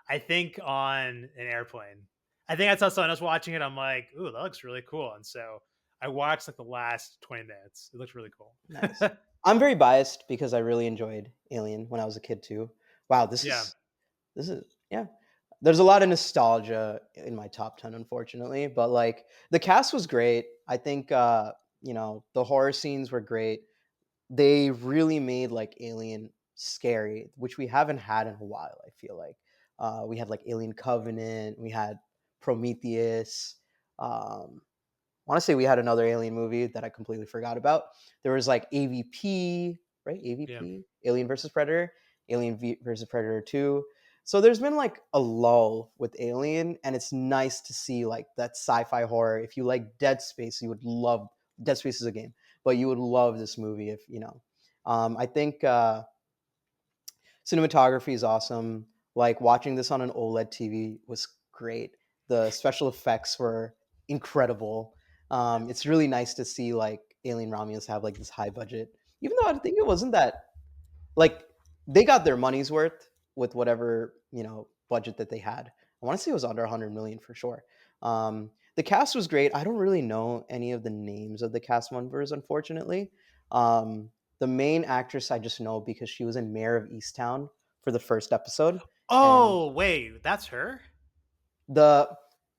I think on an airplane. I think I saw someone else watching it. I'm like, ooh, that looks really cool. And so I watched like the last 20 minutes. It looks really cool. Nice. I'm very biased because I really enjoyed Alien when I was a kid too. Wow, Yeah, this is yeah. There's a lot of nostalgia in my top 10, unfortunately, but like the cast was great. I think the horror scenes were great. They really made like Alien scary, which we haven't had in a while. I feel like we had like Alien Covenant, we had Prometheus. I want to say we had another Alien movie that I completely forgot about. There was like AVP, right? yeah. AVP, Alien versus Predator, versus Predator 2. So there's been like a lull with Alien, and it's nice to see like that sci-fi horror. If you like Dead Space, you would love Dead Space is a game, but you would love this movie if you know. I think cinematography is awesome. Like watching this on an OLED TV was great. The special effects were incredible. It's really nice to see like Alien Romulus have like this high budget, even though I think it wasn't that like they got their money's worth with whatever budget that they had. I want to say it was under 100 million for sure. The cast was great. I don't really know any of the names of the cast members, unfortunately. Um, the main actress I just know because she was in Mayor of Easttown for the first episode, and Oh, wait, that's her? the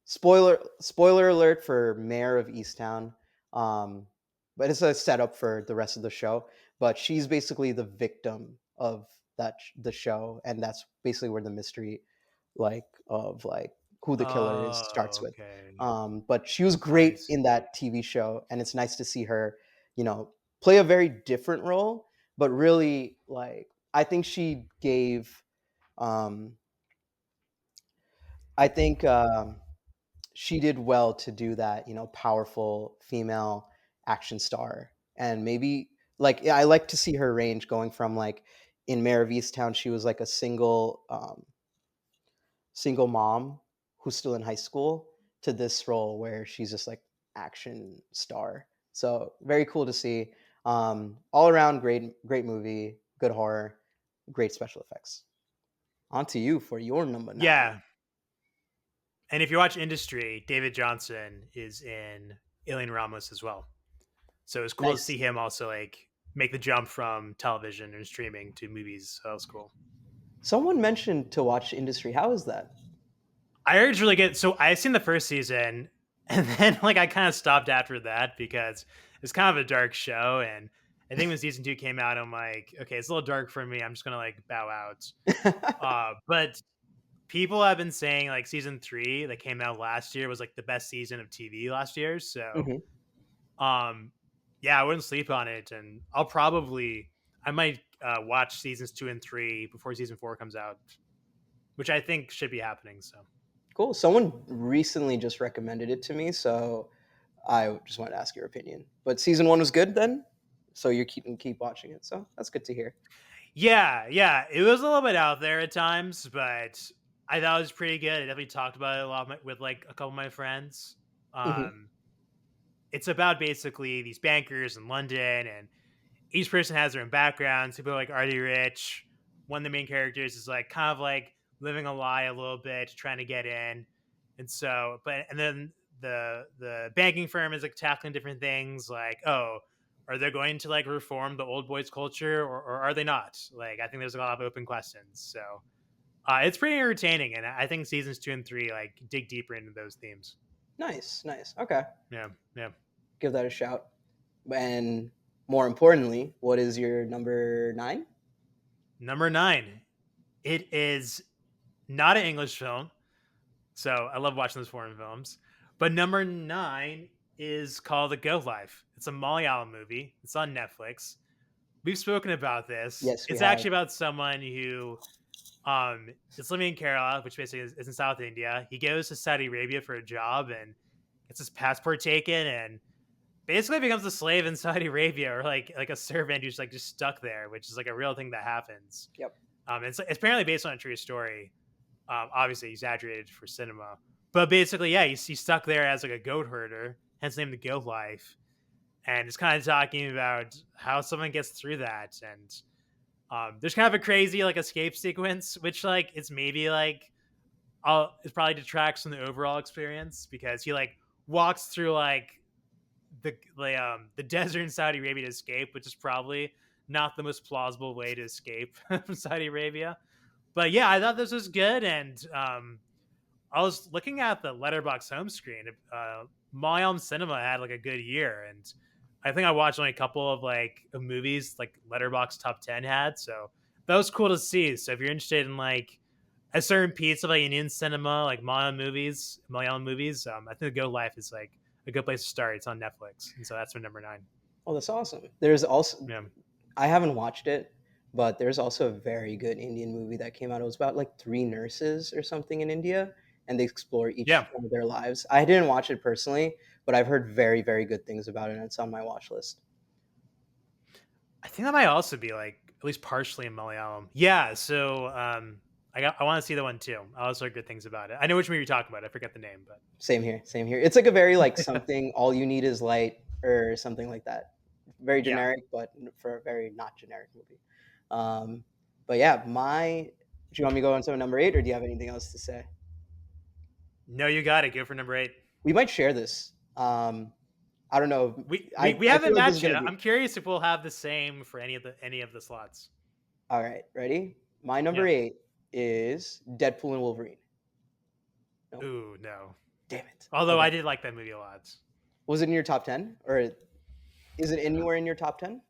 spoiler alert for Mayor of Easttown. Um, but it's a setup for the rest of the show. But she's basically the victim of the show, and that's basically where the mystery, like of like who the killer is, starts Oh, with. okay. But she was I great in see. that TV show, and it's nice to see her, play a very different role, but really like I think she gave. Um, I think she did well to do that, powerful female action star. And maybe like yeah, I like to see her range going from like in Mayor of Easttown, she was like a single mom who's still in high school to this role where she's just like action star. So very cool to see. All around great movie, good horror, great special effects. On to you for your number 9. Yeah. And if you watch Industry, David Johnson is in Alien Romulus as well. So it's cool to Nice. see him also like make the jump from television and streaming to movies. So that was cool. Someone mentioned to watch Industry. How is that? I heard it's really good. So I seen the first season, and then like I kind of stopped after that because it's kind of a dark show. And I think when season 2 came out, I'm like, okay, it's a little dark for me. I'm just gonna like bow out. But people have been saying like season 3 that came out last year was like the best season of TV last year. So Mhm. um yeah, I wouldn't sleep on it, and I might watch seasons 2 and 3 before season 4 comes out, which I think should be happening. So Cool. Someone recently just recommended it to me, so I just wanted to ask your opinion. But season one was good then, so you keep watching it. So that's good to hear. Yeah, yeah, it was a little bit out there at times, but I thought it was pretty good. I definitely talked about it a lot with like a couple of my friends. Hmm. Um, it's about basically these bankers in London, and each person has their own backgrounds. People are like already rich. One of the main characters is like kind of like living a lie a little bit, trying to get in, and so and then the banking firm is like tackling different things, like, oh, are they going to like reform the old boys culture, or are they not? Like, I think there's a lot of open questions. So it's pretty entertaining, and I think seasons 2 and 3 like dig deeper into those themes. Nice, nice. Okay, Yeah, yeah. give that a shout. And more importantly, what is your number nine? Number 9. It is not an English film. So I love watching those foreign films. But number 9 is called The Go Life. It's a Malayalam movie. It's on Netflix. We've spoken about this. Yes, we It's have. actually about someone who is living in Kerala, which basically is in South India. He goes to Saudi Arabia for a job and gets his passport taken, and basically becomes a slave in Saudi Arabia, or like a servant who's like just stuck there, which is like a real thing that happens. Yep. It's apparently based on a true story, obviously exaggerated for cinema. But basically, yeah, he's stuck there as like a goat herder, hence the name the Goat Life. And it's kind of talking about how someone gets through that. And there's kind of a crazy like escape sequence, which like it's maybe like it probably detracts from the overall experience, because he like walks through like the desert in Saudi Arabia to escape, which is probably not the most plausible way to escape from Saudi Arabia. But yeah, I thought this was good, and I was looking at the Letterbox home screen. Malayalam cinema had like a good year, and I think I watched only a couple of like movies like Letterbox top 10 had. So that was cool to see. So if you're interested in like a certain piece of like Indian cinema, like Malayalam movies, I think The Go Life is like a good place to start. It's on Netflix, and so that's my number 9. Oh, that's awesome. There's also Yeah, I haven't watched it, but there's also a very good Indian movie that came out. It was about like three nurses or something in India, and they explore each yeah. one of their lives. I didn't watch it personally, but I've heard very, very good things about it, and it's on my watch list. I think that might also be like at least partially in Malayalam. Yeah, so I want to see the one too. I also heard good things about it. I know which movie you're talking about. I forget the name, but Same here, same here. It's like a very like something all you need is light or something like that. Very yeah. generic, but for a very not generic movie. Um, but yeah, my. Do you want me to go on to number eight, or do you have anything else to say? No, you got it. Go for number 8. We might share this. I don't know. We I, we, we I feel haven't like this is matched gonna yet. be I'm curious if we'll have the same for any of the slots. all right. Ready? My number Yeah. 8 is Deadpool and Wolverine. No, Ooh, no. damn it. Although Okay, I did like that movie a lot. was it in your top 10, or is it anywhere in your top 10?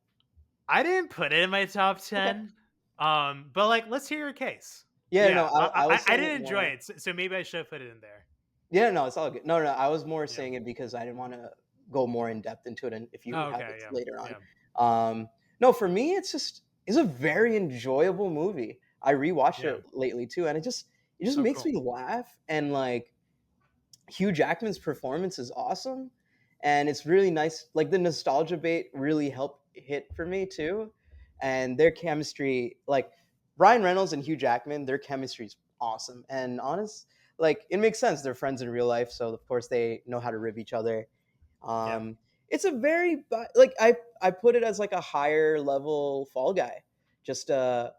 I didn't put it in my top Okay. 10. But like, let's hear your case. Yeah, no, Yeah, I was I saying did it enjoy more. it, so maybe I should have put it in there. Yeah, no, it's all good. No, no, I was more Yeah. saying it because I didn't want to go more in depth into it, and if you Oh, have okay. it Yeah. later on. Yeah. No, for me, it's a very enjoyable movie. I rewatched Yeah. it lately too, and it just Oh, makes cool. me laugh, and like Hugh Jackman's performance is awesome, and it's really nice. Like the nostalgia bait really helped hit for me too, and their chemistry, like Ryan Reynolds and Hugh Jackman, their chemistry is awesome. And honest, like it makes sense. They're friends in real life, so of course they know how to rib each other. Yeah. It's a very like I put it as like a higher level Fall Guy, just a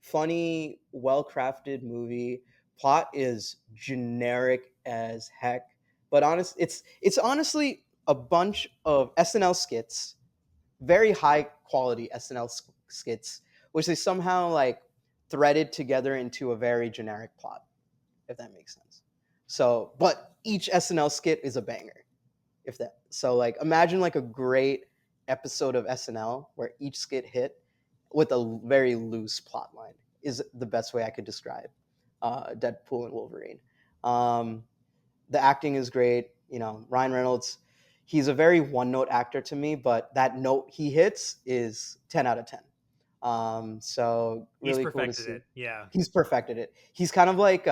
funny, well crafted movie. Plot is generic as heck, but it's honestly a bunch of SNL skits, very high quality SNL skits, which they somehow like threaded together into a very generic plot, if that makes sense. So, but each SNL skit is a banger, if that. So, like, imagine like a great episode of SNL where each skit hit with a very loose plot line is the best way I could describe Deadpool and Wolverine. Um, the acting is great. You know, Ryan Reynolds, he's a very one note actor to me, but that note he hits is 10 out of 10. So He's really cool to perfected see. it. Yeah. He's perfected it. He's kind of like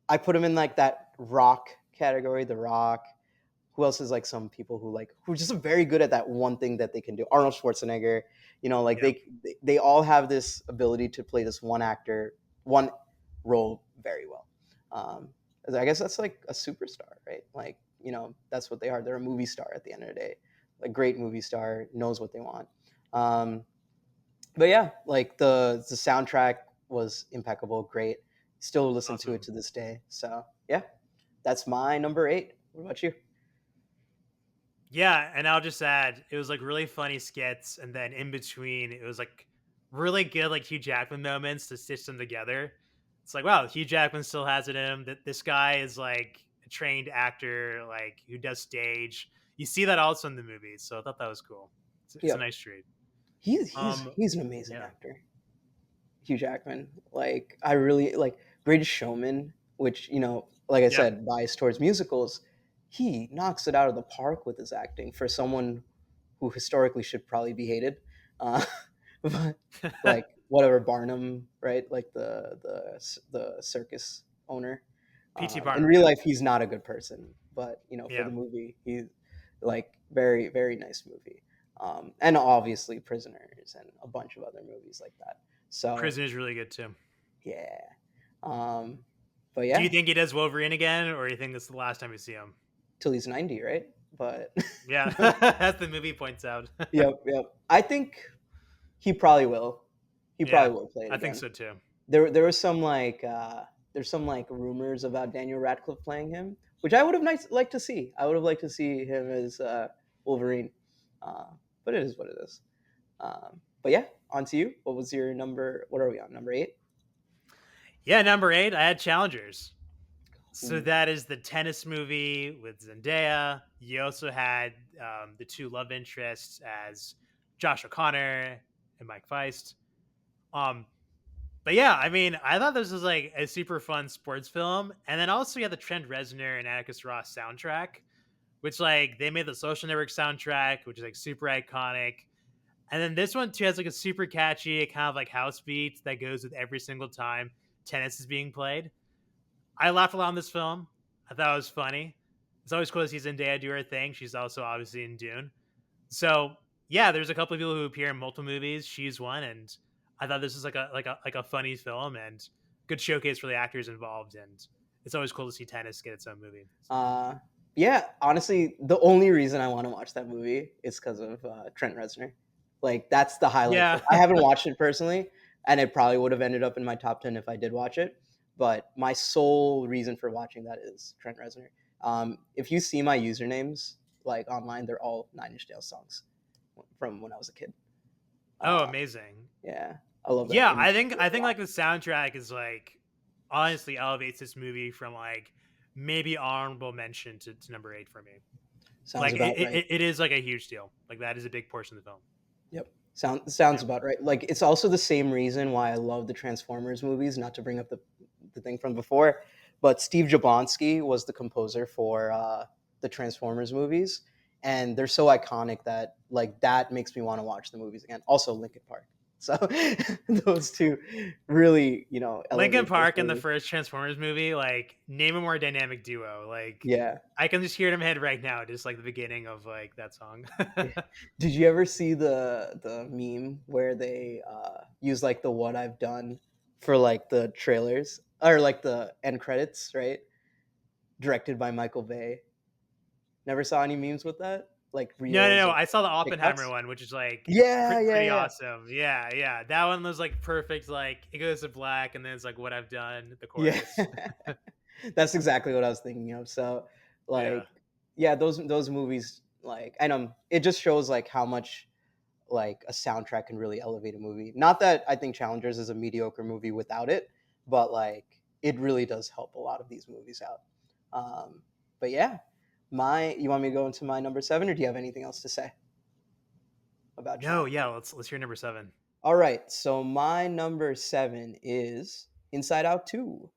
I put him in like that rock category. The Rock. Who else is like some people who are just very good at that one thing that they can do? Arnold Schwarzenegger. Like Yep. they all have this ability to play this one role very well. Um, I guess that's like a superstar, right? Like that's what they are. They're a movie star at the end of the day. A great movie star knows what they want. Um, but yeah, like the soundtrack was impeccable, great. Still listen to it Awesome. to this day. So yeah, that's my number 8. What about you? Yeah, and I'll just add, it was like really funny skits, and then in between, it was like really good, like Hugh Jackman moments to stitch them together. It's like, wow, Hugh Jackman still has it in him. That this guy is like a trained actor, like who does stage. You see that also in the movie, so I thought that was cool. It's a Yep. nice treat. Um, He's an amazing yeah, actor. Hugh Jackman. Like I really like Greatest Showman, which like I yeah, said, biased towards musicals. He knocks it out of the park with his acting for someone who historically should probably be hated. Uh, but like whatever Barnum, right? Like the circus owner. P.T. In Barnum. real Yeah, life, he's not a good person, but for yeah. the movie, he's like very very nice movie. And obviously Prisoners and a bunch of other movies like that. So Prison is really good too. yeah, um, but Do you yeah, think he does Wolverine again, or do you think this is the last time we see him? till he's 90, right? But Yeah, but as the movie points out. yep, yep. I think he probably will. He Yeah, probably will play it I think again. so too. There was some there's some like rumors about Daniel Radcliffe playing him, which I would have liked to see. I would have liked to see him as Wolverine, uh, but it is what it is. But yeah, on to you. What was your number? What are we on? Number 8? Yeah, number 8, I had Challengers. So Ooh, that is the tennis movie with Zendaya. You also had the two love interests as Josh O'Connor and Mike Feist. Um, but yeah, I mean, I thought this was like a super fun sports film, and then also you had the Trent Reznor and Atticus Ross soundtrack, which like they made the Social Network soundtrack, which is like super iconic. And then this one too has like a super catchy kind of like house beat that goes with every single time tennis is being played. I laughed a lot in this film. I thought it was funny. It's always cool to see Zendaya do her thing. She's also obviously in Dune. So yeah, there's a couple of people who appear in multiple movies. She's one, and I thought this was like a funny film and good showcase for the actors involved. And it's always cool to see tennis get its own movie. Uh, yeah, honestly, the only reason I want to watch that movie is because of Trent Reznor. Like that's the highlight Yeah, for. I haven't watched it personally, and it probably would have ended up in my top 10 if I did watch it. But my sole reason for watching that is Trent Reznor. If you see my usernames like online, they're all Nine Inch Nails songs from when I was a kid. oh, Uh, amazing. yeah, I love that Yeah, movie I think a lot. like the soundtrack is like honestly elevates this movie from like maybe honorable mention to number 8 for me. Sounds Like about right. it is like a huge deal. Like that is a big portion of the film. Yep. Sounds Yeah. about right. Like it's also the same reason why I love the Transformers movies. Not to bring up the thing from before, but Steve Jablonsky was the composer for the Transformers movies, and they're so iconic that like that makes me want to watch the movies again. Also, Linkin Park. So those two really Linkin elevate those Park in the movies. first Transformers movie, like name a more dynamic duo. Like Yeah. I can just hear it in my head right now, just like the beginning of like that song. Yeah. Did you ever see the meme where they use like the what I've done for like the trailers or like the end credits, right? Directed by Michael Bay. Never saw any memes with that, like No, no, reels no. or I saw the Oppenheimer TikToks. one, which is like Yeah, yeah, pretty yeah, awesome. Yeah, yeah. That one was like perfect. Like it goes to black, and then it's like what I've done, the yeah. chorus. That's exactly what I was thinking of. So, Yeah. like, yeah, those movies, like, I know it just shows like how much like a soundtrack can really elevate a movie. Not that I think Challengers is a mediocre movie without it, but like it really does help a lot of these movies out. But yeah, you want me to go into my number 7, or do you have anything else to say about No, Challengers? yeah. Let's hear number 7. All right, so my number 7 is Inside Out 2,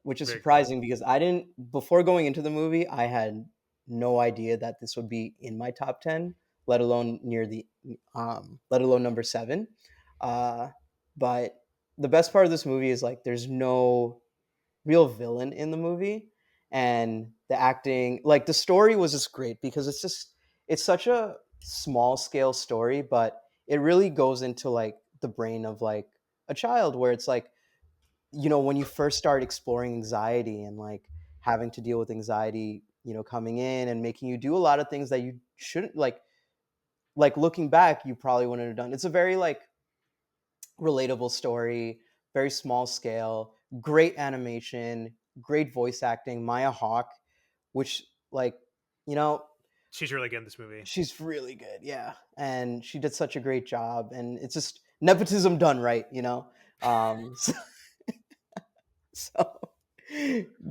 which is Very cool. surprising because I didn't before going into the movie, I had no idea that this would be in my top 10, let alone let alone number 7. Uh, but the best part of this movie is like there's no real villain in the movie, and the acting, like the story was just great because it's such a small scale story, but it really goes into like the brain of like a child, where it's like, when you first start exploring anxiety and like having to deal with anxiety, coming in and making you do a lot of things that you shouldn't, like looking back, you probably wouldn't have done. It's a very like relatable story, very small scale, great animation, great voice acting. Maya Hawke, which like, you know, She's really good in this movie. she's really good, yeah, and she did such a great job, and it's just nepotism done right. So, so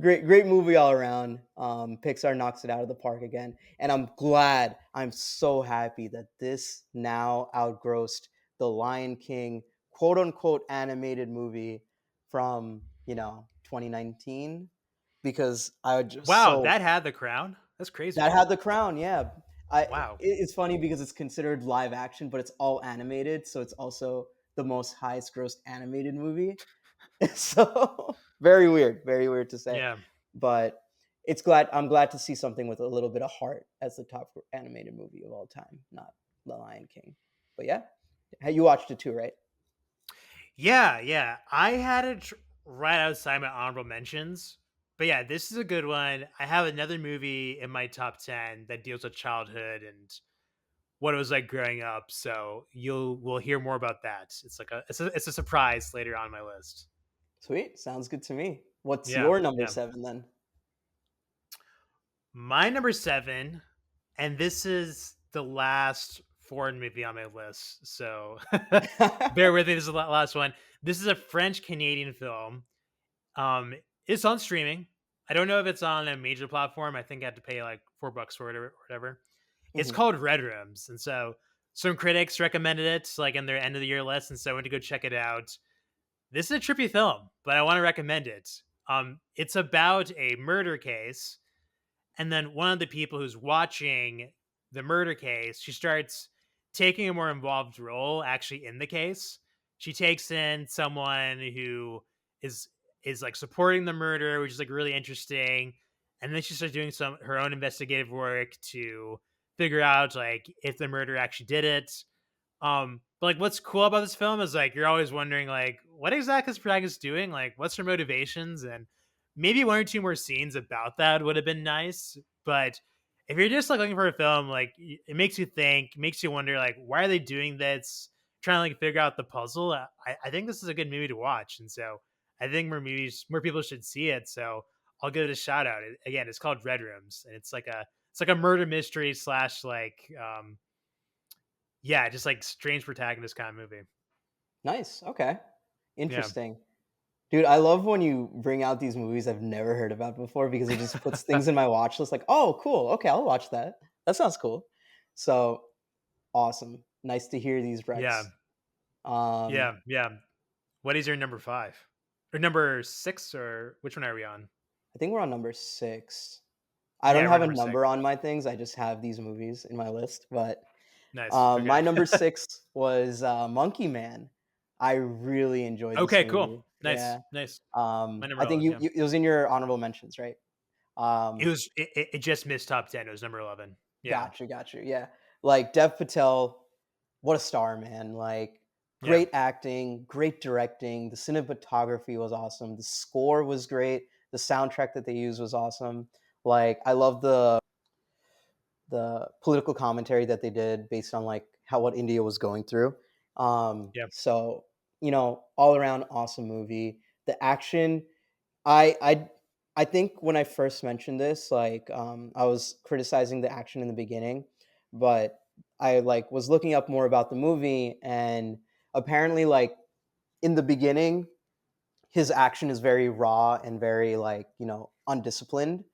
great movie all around. Pixar knocks it out of the park again, and I'm so happy that this now outgrossed the Lion King quote unquote animated movie from 2019, because I just Wow, so that had the crown. That's that crazy. had the crown, yeah. Wow. It's funny because it's considered live action, but it's all animated, so it's also the most highest grossed animated movie. So very weird to say, Yeah. but I'm glad to see something with a little bit of heart as the top animated movie of all time, not The Lion King. But yeah, you watched it too, right? Yeah, yeah. I had it right outside my honorable mentions. But yeah, this is a good one. I have another movie in my top 10 that deals with childhood and what it was like growing up. So we'll hear more about that. It's a surprise later on my list. Sweet, sounds good to me. What's Yeah, your number yeah. 7 then? My number 7, and this is the last foreign movie on my list. So bear with me. This is the last one. This is a French Canadian film. It's on streaming. I don't know if it's on a major platform. I think I had to pay like $4 for it or whatever. It's Mhm. called Red Rooms, and so some critics recommended it like in their end of the year list, and so I went to go check it out. This is a trippy film, but I want to recommend it. It's about a murder case, and then one of the people who's watching the murder case, she starts taking a more involved role actually in the case. She takes in someone who is is like supporting the murder, which is like really interesting. And then she starts doing some her own investigative work to figure out like if the murderer actually did it. But like what's cool about this film is like you're always wondering like what exactly is protagonist doing? Like what's her motivations? And maybe one or two more scenes about that would have been nice. But if you're just like looking for a film, like it makes you think, makes you wonder like why are they doing this? Trying to like figure out the puzzle. I think this is a good movie to watch. And so I think more people should see it. So I'll give it a shout out. Again, it's called Red Rooms, and it's like a murder mystery slash like yeah, just like strange protagonist kind of movie. Nice. Okay. Yeah. Interesting. Dude, I love when you bring out these movies I've never heard about before, because it just puts things in my watch list like, "Oh, cool. Okay, I'll watch that. That sounds cool." So, awesome. Nice to hear these Yeah. recs. Um, Yeah. Yeah. What is your number 5? Or number 6 or which one are we on? I think we're on number 6. I Yeah, don't we're have a number 6. number on my things, I just have these movies in my list, but, Nice. Okay. my number 6 was, Monkey Man. I really enjoyed this Okay, cool. movie. Nice. Yeah. Nice. My I number think 11, yeah. it was in your honorable mentions, right? Um, It just missed top 10. It was number 11. Yeah. Gotcha, yeah. Like, Dev Patel, what a star, man. Like, Yeah. great acting, great directing, the cinematography was awesome, the score was great, the soundtrack that they used was awesome. Like, I love the political commentary that they did based on like how what India was going through. Yeah. So all around awesome movie. The action, I I I think when I first mentioned this, like I was criticizing the action in the beginning, but I like was looking up more about the movie, and apparently like in the beginning his action is very raw and very like undisciplined,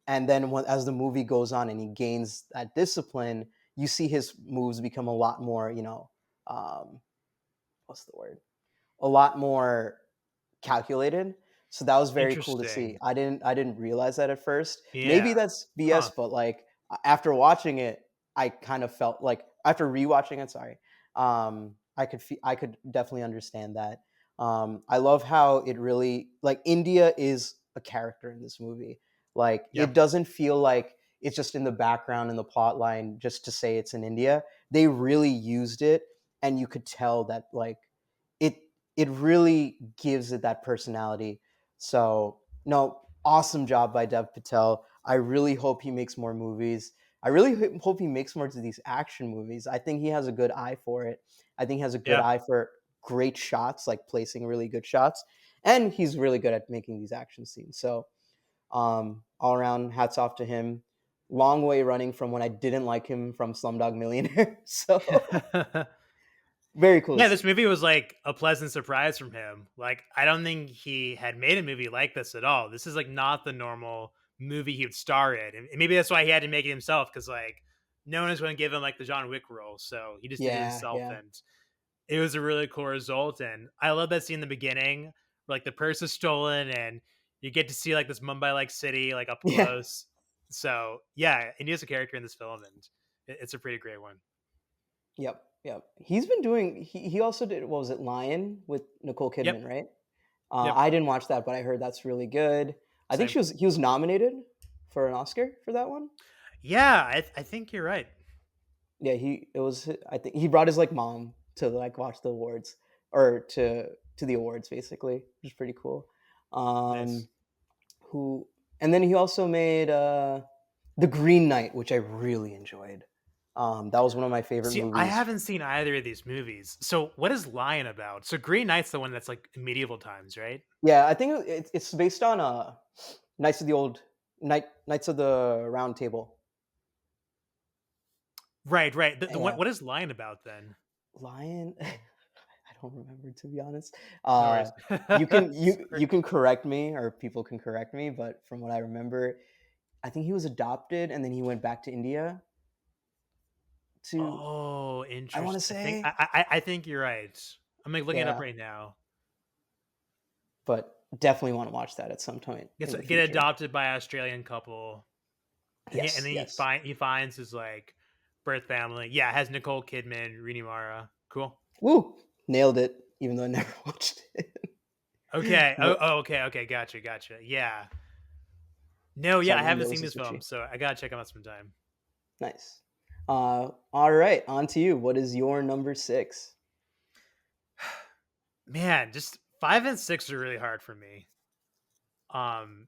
and then as the movie goes on and he gains that discipline, you see his moves become a lot more um, what's the word, a lot more calculated. So that was very cool to see. Interesting. I didn't realize that at first. Maybe Yeah. that's Huh. BS, but like after watching it, I kind of felt like after rewatching it, sorry, I could definitely understand that. I love how it really like India is a character in this movie. Like Yeah. it doesn't feel like it's just in the background in the plot line just to say it's in India. They really used it, and you could tell that like it it really gives it that personality. So no, awesome job by Dev Patel. I really hope he makes more movies. I really hope he makes more of these action movies. I think he has a good eye for it. I think he has a good Yeah. eye for great shots, like placing really good shots, and he's really good at making these action scenes. So, all around, hats off to him. Long way running from when I didn't like him from Slumdog Millionaire. So, very cool to Yeah, this see. movie was like a pleasant surprise from him. Like, I don't think he had made a movie like this at all. This is like not the normal movie he would star in. And maybe that's why he had to make it himself, because like no one is going to give him like the John Wick role. So he just did it Yeah, himself. yeah, And it was a really cool result. And I love that scene in the beginning where like the purse is stolen and you get to see like this Mumbai like city like up yeah. close. So yeah, and he has a character in this film, and it's a pretty great one. Yep, yep. He's been doing. He also did. What was it? Lion with Nicole Yep. Kidman, right? Yep. I didn't watch that, but I heard that's really good. I think Same. she was. He was nominated for an Oscar for that one. Yeah, I think you're right. Yeah, he it was I think he brought his like mom to like watch the awards or to the awards basically, which is pretty cool. Nice. Um who and then he also made The Green Knight, which I really enjoyed. That was one of my favorite See, I movies. haven't seen either of these movies. So, what is Lion about? So, Green Knight's the one that's like in medieval times, right? Yeah, I think it's based on Knights of the Old Knights of the Round Table. Right, right. Yeah. What is Lion about then? Lion I don't remember, to be honest. No Uh, worries. you can Sorry. you can correct me, or people can correct me, but from what I remember, I think he was adopted and then he went back to India to. Oh, I want to interesting. say, I think you're right. I'm like looking it up yeah, right now. but definitely want to watch that at some point in the Get future. adopted by an Australian couple, and Yes, then yes. he finds his like birth family. Yeah, it has Nicole Kidman, Rooney Mara. Cool. Woo, nailed it. Even though I never watched it. Okay. What? Okay. Okay. Gotcha. Gotcha. Yeah. No, yeah, I Sorry, my haven't nose seen is this film, itchy. so I gotta check them out sometime. Nice. All right, on to you. What is your number six? Man, just 5 and 6 are really hard for me. Um.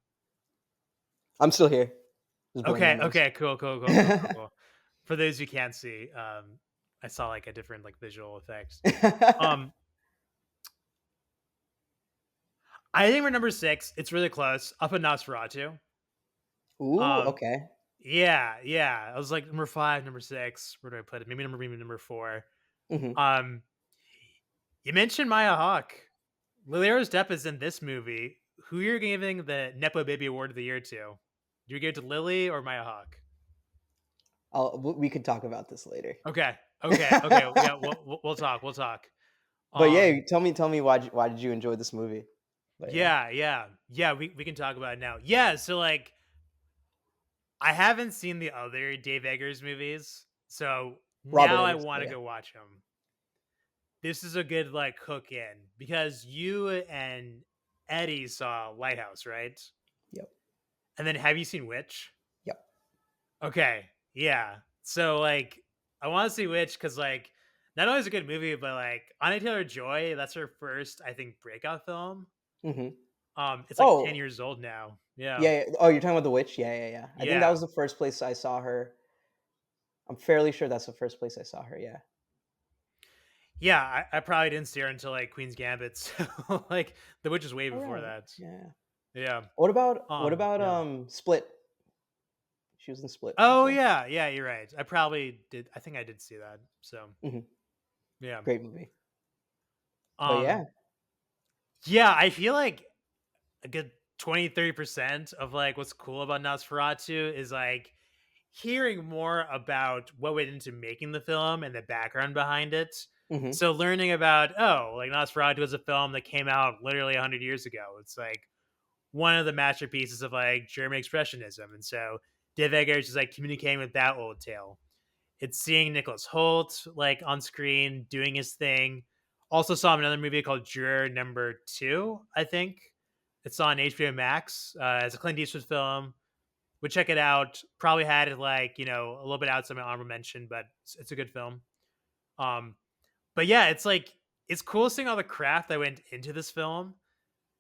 I'm still here. Just blowing my Okay. nose. Okay. Cool. Cool. Cool. Cool. Cool. Cool. For those who can't see, I saw like a different like visual effects. Um. I think we're number 6. It's really close. Up in Nosferatu. Ooh, Um. okay. Yeah. Yeah. I was like number 5, number 6. Where do I put it? Maybe number 4. Hmm. Um. You mentioned Maya Hawke. Liliara's Depp is in this movie. Who you're giving the Nepo Baby Award of the Year to? Do you give it to Lily or Maya Hawke? We could talk about this later. Okay, okay, okay. Yeah, we'll talk. We'll talk. But yeah, Um, tell me why did you enjoy this movie? But yeah, yeah, yeah, yeah. We can talk about it now. Yeah, so like I haven't seen the other Dave Eggers movies, so Robert now I Eggers. want Yeah, to yeah. go watch them. This is a good like hook in because you and Eddie saw Lighthouse, right? Yep, And then have you seen Witch? yep. Okay. Yeah. So like I want to see Witch because like not only is it a good movie, but like Anya Taylor Joy, that's her first, I think, breakout film. Hmm. It's like 10 Oh, years old now. Yeah. yeah, yeah. Oh, you're talking about The Witch? Yeah, yeah, yeah. I think that Yeah. was the first place I saw her. I'm fairly sure that's the first place I saw her. Yeah. Yeah. I probably didn't see her until like Queen's Gambit. So like The Witch is way All before right. that. Yeah. Yeah. What about Yeah. Split? She was in Split as Oh well. yeah. Yeah, you're right. I probably did. I think I did see that. So Hmm. yeah. Great movie. But Um yeah. yeah, I feel like a good 20-30% of like what's cool about Nosferatu is like hearing more about what went into making the film and the background behind it. Hmm. So learning about like Nosferatu was a film that came out literally 100 years ago. It's like one of the masterpieces of like German expressionism, and so Dave Eggers is like communicating with that old tale. It's seeing Nicholas Holt like on screen doing his thing, Also saw another movie called Juror Number Two. I think it's on HBO Max. It's a Clint Eastwood film. Would check it out. Probably had it like a little bit outside my honorable mention, but it's a good film. Um, but yeah, it's like it's cool seeing all the craft that went into this film.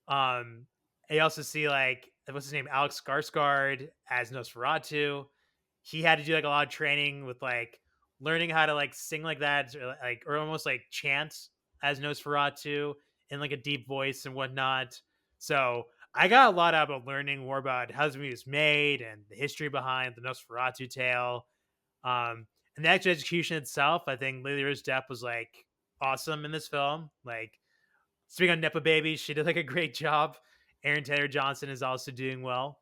I also see like what's his name, Alex Skarsgård as Nosferatu. He had to do like a lot of training with like learning how to like sing like that, or almost like chant as Nosferatu in like a deep voice and whatnot. So I got a lot out of learning more about how this movie was made and the history behind the Nosferatu tale. And the actual execution itself, I think Lily Rose Depp was like awesome in this film. Like speaking of Nepa Baby, she did like a great job. Aaron Taylor Johnson is also doing well.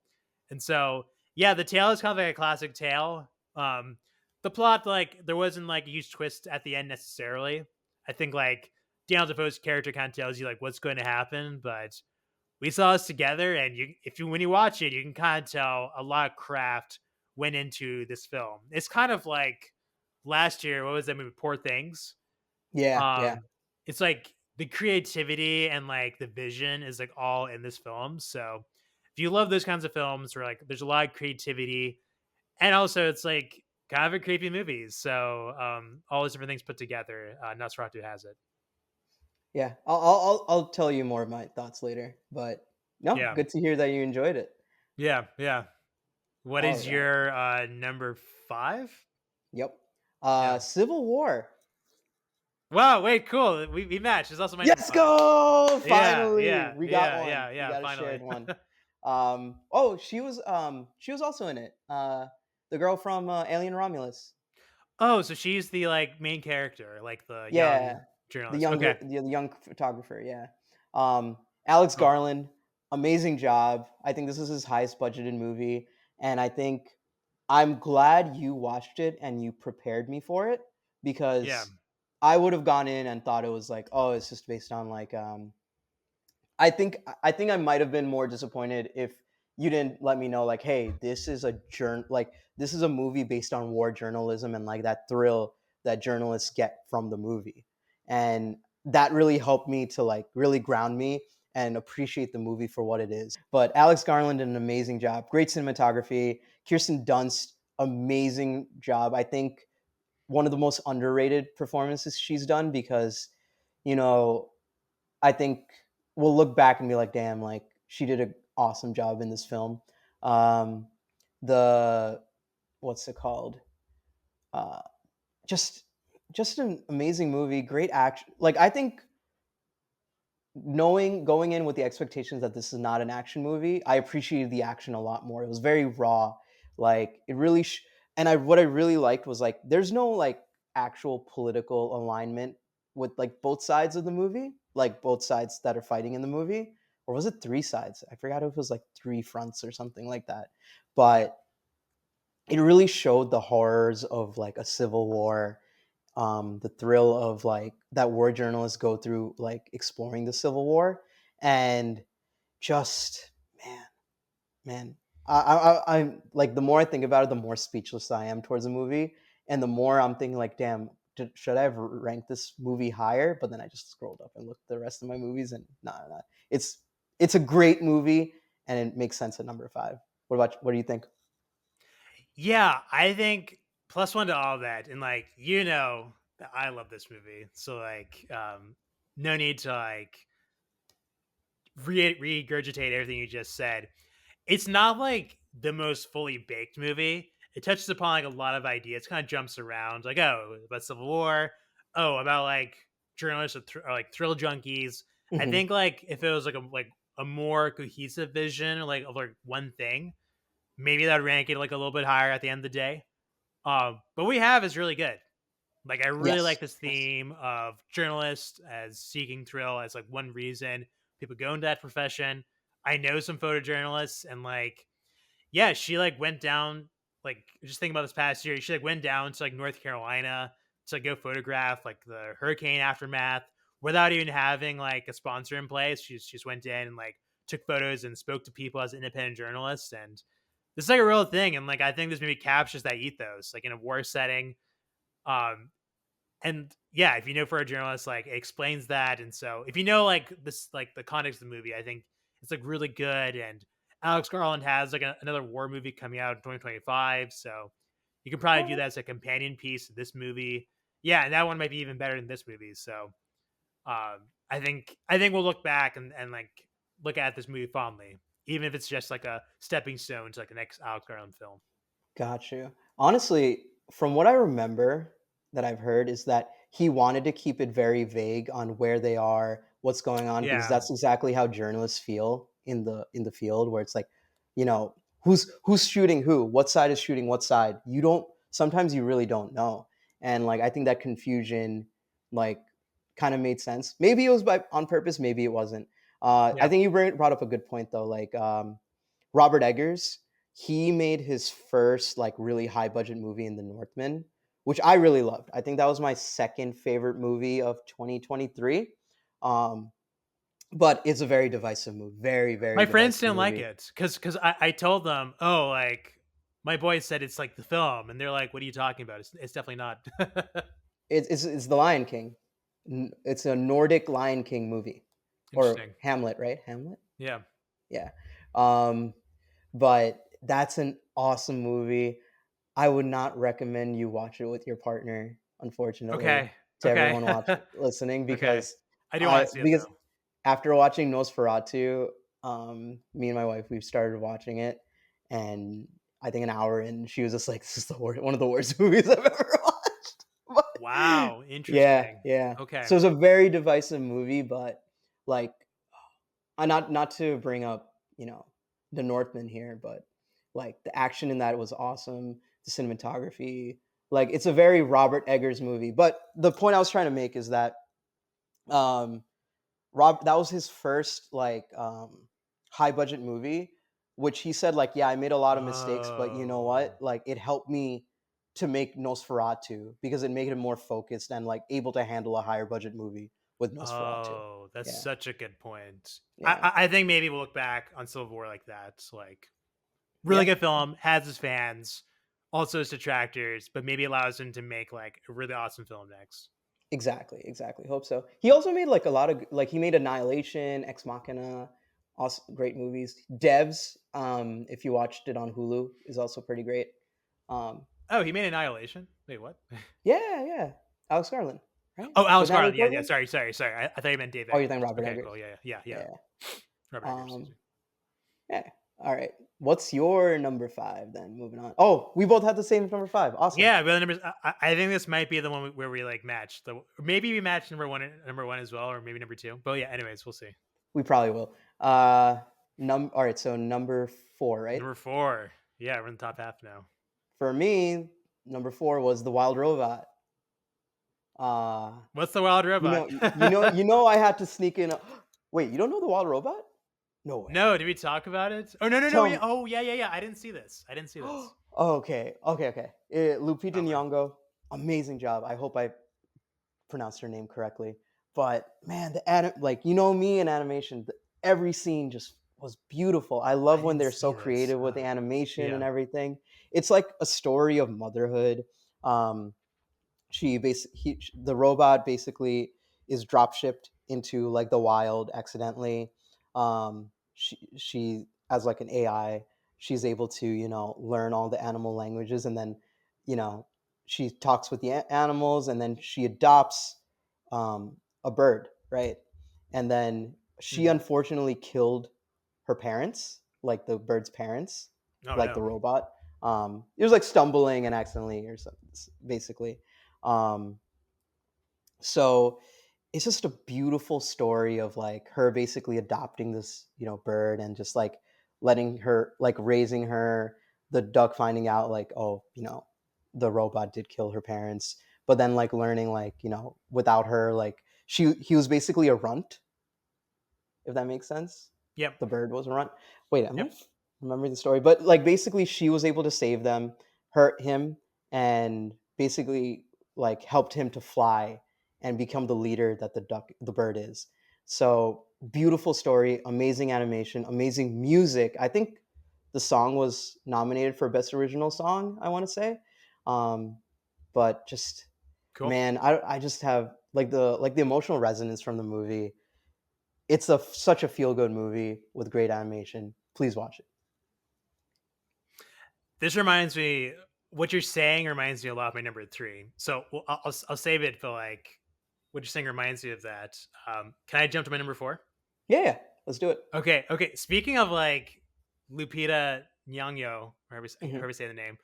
And so, yeah, the tale is kind of like a classic tale. The plot, like, there wasn't like a huge twist at the end necessarily. I think like Daniel Defoe's character kind of tells you like what's going to happen, but we saw this together, and when you watch it, you can kind of tell a lot of craft went into this film. It's kind of like last year. What was that movie? Poor Things. Yeah, yeah, Um, it's like the creativity and like the vision is like all in this film. So if you love those kinds of films where like there's a lot of creativity, and also it's like kind of a creepy movie. So all those different things put together, Nosferatu has it. yeah. I'll tell you more of my thoughts later. But no, Yeah, good to hear that you enjoyed it. yeah, yeah. What All is right. your number five? Yep. Yeah. Civil War. Wow. Wait. Cool. We matched. It's also my number Let's five. go! Yeah. Finally, Yeah. we got Yeah. one. Yeah. We Yeah. got a shared Finally. one. Oh, she was also in it. The girl from Alien Romulus. Oh, so she's the like main character, like the young Yeah, journalist. Okay. the young photographer. Yeah. Alex Cool. Garland, amazing job. I think this is his highest budgeted movie, and I think I'm glad you watched it and you prepared me for it Yeah. because I would have gone in and thought it was like, oh, it's just based on like I think I might have been more disappointed if you didn't let me know like, hey, this is a movie based on war journalism and like that thrill that journalists get from the movie. And that really helped me to like really ground me and appreciate the movie for what it is. But Alex Garland did an amazing job. Great cinematography. Kirsten Dunst, amazing job. I think one of the most underrated performances she's done because, you know, I think we'll look back and be like, damn, like she did an awesome job in this film. Um, the what's it called? Uh, just just an amazing movie, great action. Like I think knowing going in with the expectations that this is not an action movie, I appreciated the action a lot more. It was very raw. Like it really and I what I really liked was like there's no like actual political alignment with like both sides of the movie, like both sides that are fighting in the movie. Or was it three sides? I forgot if it was like three fronts or something like that. But it really showed the horrors of like a civil war, the thrill of like that war journalists go through like exploring the Civil War, and just man, man, I'm like the more I think about it, the more speechless I am towards the movie, and the more I'm thinking like, damn, should I have ranked this movie higher? But then I just scrolled up and looked at the rest of my movies, and nah, it's a great movie, and it makes sense at number five. What do you think? Yeah, I think plus one to all that, and like that I love this movie, so like no need to like regurgitate everything you just said. It's not like the most fully baked movie. It touches upon like a lot of ideas, kind of jumps around, like about Civil War, about like journalists or like thrill junkies. I Hmm. think like if it was like a more cohesive vision, like of like one thing, maybe that would rank it like a little bit higher at the end of the day. But we have is really good. Like I really Yes, like this yes. theme of journalists as seeking thrill as like one reason people go into that profession. I know some photojournalists, and like yeah, she like went down, like just think about this past year, she like went down to like North Carolina to like go photograph like the hurricane aftermath without even having like a sponsor in place. She just went in and like took photos and spoke to people as an independent journalist, and this is like a real thing. And like I think this movie captures that ethos, like in a war setting. um and yeah, if you know for a journalist, like it explains that, and so if you know like this, like the context of the movie, I think it's like really good. And Alex Garland has like another war movie coming out in 2025, so you can probably view Oh, that as a companion piece to this movie. Yeah, and that one might be even better than this movie. So I think we'll look back and like look at this movie fondly, even if it's just like a stepping stone to like the next Alex Garland film. got you. Honestly, from what I remember that I've heard is that he wanted to keep it very vague on where they are, what's going on, because Yeah, that's exactly how journalists feel in the field, where it's like, you know, who's shooting who, what side is shooting what side. You don't sometimes you really don't know, and like I think that confusion, like, kind of made sense. Maybe it was by on purpose, maybe it wasn't. I yeah. think you brought up a good point though, like Robert Eggers, he made his first like really high budget movie in The Northman, which I really loved. I think that was my second favorite movie of 2023. Um, but it's a very divisive movie, very My very friends divisive didn't like movie. it because I told them, oh, like my boys said it's like the film, and they're like, what are you talking about? It's definitely not. It's The Lion King. It's a Nordic Lion King movie, or Interesting. Hamlet, right? Hamlet. Yeah. Yeah. Um, but that's an awesome movie. I would not recommend you watch it with your partner, unfortunately, Okay. to Okay. everyone listening, Okay. because I do want to see it because though. after watching Nosferatu, me and my wife, we started watching it, and I think an hour in, she was just like, "This is one of the worst movies I've ever watched." But Wow. yeah, Interesting. yeah. Okay. So it's a very divisive movie, but like, not to bring up, the Northman here, but like the action in that was awesome. The cinematography, like it's a very Robert Eggers movie. But the point I was trying to make is that um, that was his first like high budget movie, which he said like, yeah, I made a lot of mistakes, but you know what? Oh. Like it helped me to make Nosferatu because it made him more focused and like able to handle a higher budget movie with Nosferatu. Oh, that's Yeah, such a good point. yeah, I think maybe we'll look back on Civil War like that. Like really yeah. good film, has its fans, also its detractors, but maybe allows him to make like a really awesome film next. Exactly, exactly. Hope so. He also made like a lot of like he made Annihilation, Ex Machina, also great movies. Devs, if you watched it on Hulu, is also pretty great. Um, Oh, he made Annihilation. Wait, what? yeah, yeah. Alex Garland, right? Oh, With Alex Natalie Garland. Yeah, yeah. Portman. Sorry. I thought you meant Dave Oh, you're thinking Eggers. Robert Okay, cool. Eggers. Yeah. Yeah. Robert Eggers. Excuse Um, me. yeah. All right. What's your number five then? Moving on. Oh, we both have the same number five. Awesome. Yeah, but the numbers. I think this might be the one where we like match. The maybe we match number one as well, or maybe number two. But yeah, anyways, we'll see. We probably will. All right. So number four, right? Number four. Yeah, we're in the top half now. For me, number four was The Wild Robot. Uh, What's the wild You robot? know, I had to sneak in. Wait, you don't know the Wild Robot? No way. No, did we talk about it? Oh no. Tell Yeah. me. Oh yeah. I didn't see this. I didn't see this. Okay, okay. Lupita Bummer. Nyong'o, amazing job. I hope I pronounced her name correctly. But man, like me in animation, every scene just was beautiful. I love I when didn't they're see so this. creative with the animation and Yeah. everything. It's like a story of motherhood. Um, the robot basically is drop shipped into like the wild accidentally. She as like an AI, she's able to learn all the animal languages, and then you know she talks with the animals, and then she adopts a bird, right? And then she Mhm. unfortunately killed her parents, like the bird's parents, Oh like the no. robot. It was like stumbling and accidentally or something, basically. Um, so it's just a beautiful story of like her basically adopting this, bird, and just like letting her, like raising her, the duck finding out like, oh, the robot did kill her parents, but then like learning like, without her, like he was basically a runt, if that makes sense. Yep. The bird was a runt. Wait, am I Yep. remembering the story? But like basically she was able to save them, hurt him, and basically like helped him to fly and become the leader that the bird is. So beautiful story, amazing animation, amazing music. I think the song was nominated for best original song, I want to say. But just Cool. Man, I just have like the emotional resonance from the movie. It's such a feel good movie with great animation. Please watch it. This reminds me. What you're saying reminds me a lot of my number three. So I'll save it for like what you're saying reminds me of that. Can I jump to my number four? Yeah, yeah, let's do it. Okay. Speaking of like Lupita Nyong'o, or Mhm. however you say the name,